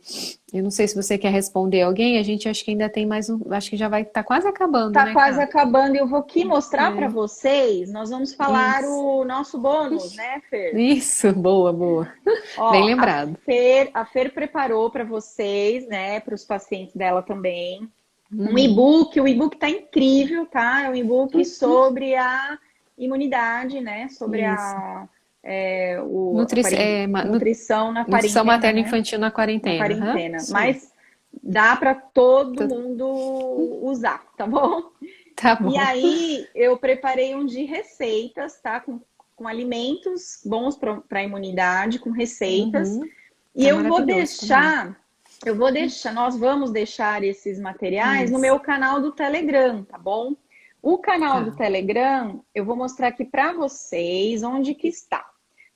eu não sei se você quer responder alguém, a gente acho que ainda tem mais um. Acho que já vai estar quase acabando, tá né, quase cá? acabando e eu vou aqui mostrar para É, vocês. Nós vamos falar isso. o nosso bônus, né, Fer? Isso, boa, boa. Bem Ó, lembrado. A Fer preparou para vocês, né, para os pacientes dela também, um Uhum. e-book. O e-book tá incrível, tá? É um e-book sobre a imunidade, né? Sobre Isso. nutrição na Nutrição quarentena, materno né? infantil na Na quarentena. Aham, quarentena. isso aí. Mas dá para todo Tô- mundo usar, tá bom? Tá E bom. aí eu preparei um de receitas, tá? Com alimentos bons para a imunidade, com receitas. Uhum. E Tá maravilhoso também. nós vamos deixar esses materiais no Isso. meu canal do Telegram, tá bom? O canal do Tá. Telegram, eu vou mostrar aqui para vocês onde que está.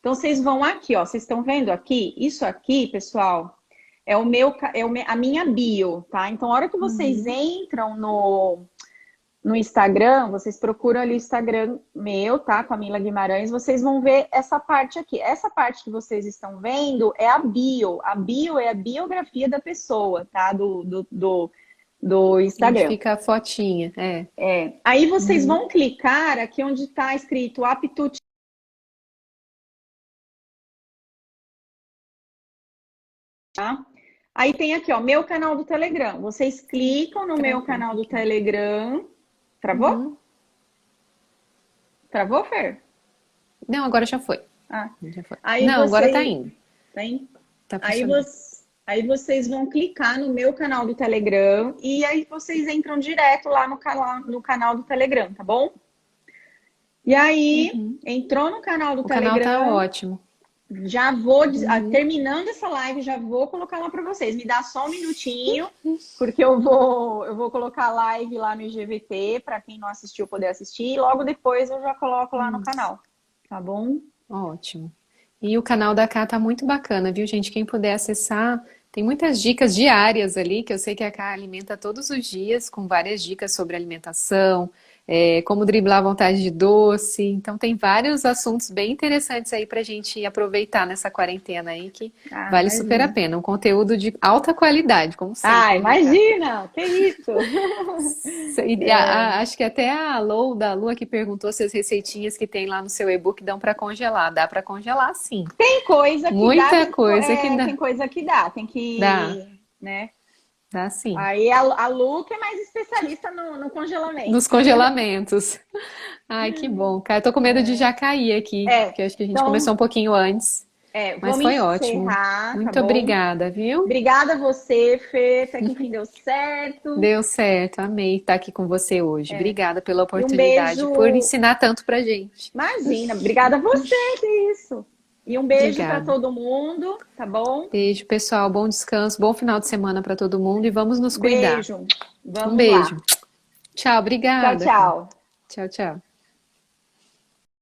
Então, vocês vão aqui, ó. Vocês estão vendo aqui? Isso aqui, pessoal, é a minha bio, tá? Então, a hora que vocês entram no Instagram, vocês procuram ali o Instagram meu, tá? Camila Guimarães, vocês vão ver essa parte aqui. Essa parte que vocês estão vendo é a bio. A bio é a biografia da pessoa, tá? Do Onde Instagram. fica a fotinha, é. Aí vocês vão clicar aqui onde está escrito aptitude, tá? Aí tem aqui, ó, meu canal do Telegram. Vocês clicam no meu canal do Telegram. Travou? Uhum. Travou, Fer? Não, agora já foi. Ah. Já foi. Aí Não, agora tá vocês- indo. Tem? Tá Aí, funcionando. aí vocês vão clicar no meu canal do Telegram e aí vocês entram direto lá no canal do Telegram, tá bom? E aí, entrou no canal do O canal Telegram. tá ótimo. Já vou, terminando essa live, já vou colocar lá para vocês. Me dá só um minutinho, porque eu vou colocar a live lá no IGVT, para quem não assistiu poder assistir. E logo depois eu já coloco lá no canal, tá bom? Ótimo. E o canal da Cá tá muito bacana, viu, gente? Quem puder acessar, tem muitas dicas diárias ali, que eu sei que a Cá alimenta todos os dias, com várias dicas sobre alimentação, como driblar a vontade de doce. Então tem vários assuntos bem interessantes aí pra gente aproveitar nessa quarentena aí, que vale super a pena. Um conteúdo de alta qualidade, como sempre. Ah, imagina! Que isso! Acho que até a Lou da Lua que perguntou se as receitinhas que tem lá no seu e-book dão para congelar. Dá para congelar, sim. Tem coisa que Muita dá, coisa que dá. tem coisa que dá, tem que, Dá. né? Dá sim. Aí a Lu que é mais especialista no congelamento. Nos congelamentos. Ai, que bom. Cara, eu tô com medo de já cair aqui, porque eu acho que a gente começou um pouquinho antes. Mas vamos foi ótimo. encerrar, Muito tá bom? obrigada, viu? Obrigada a você, Fê. Até que enfim deu certo. Deu certo, amei estar aqui com você hoje. Obrigada pela E um oportunidade, beijo. por ensinar tanto pra gente. Imagina, obrigada a você, que isso. E um beijo para Obrigada. todo mundo, tá bom? Beijo, pessoal. Bom descanso, bom final de semana para todo mundo e vamos nos cuidar. Beijo. Vamos Um beijo. lá. Tchau, obrigada. Tchau, tchau. Tchau, tchau.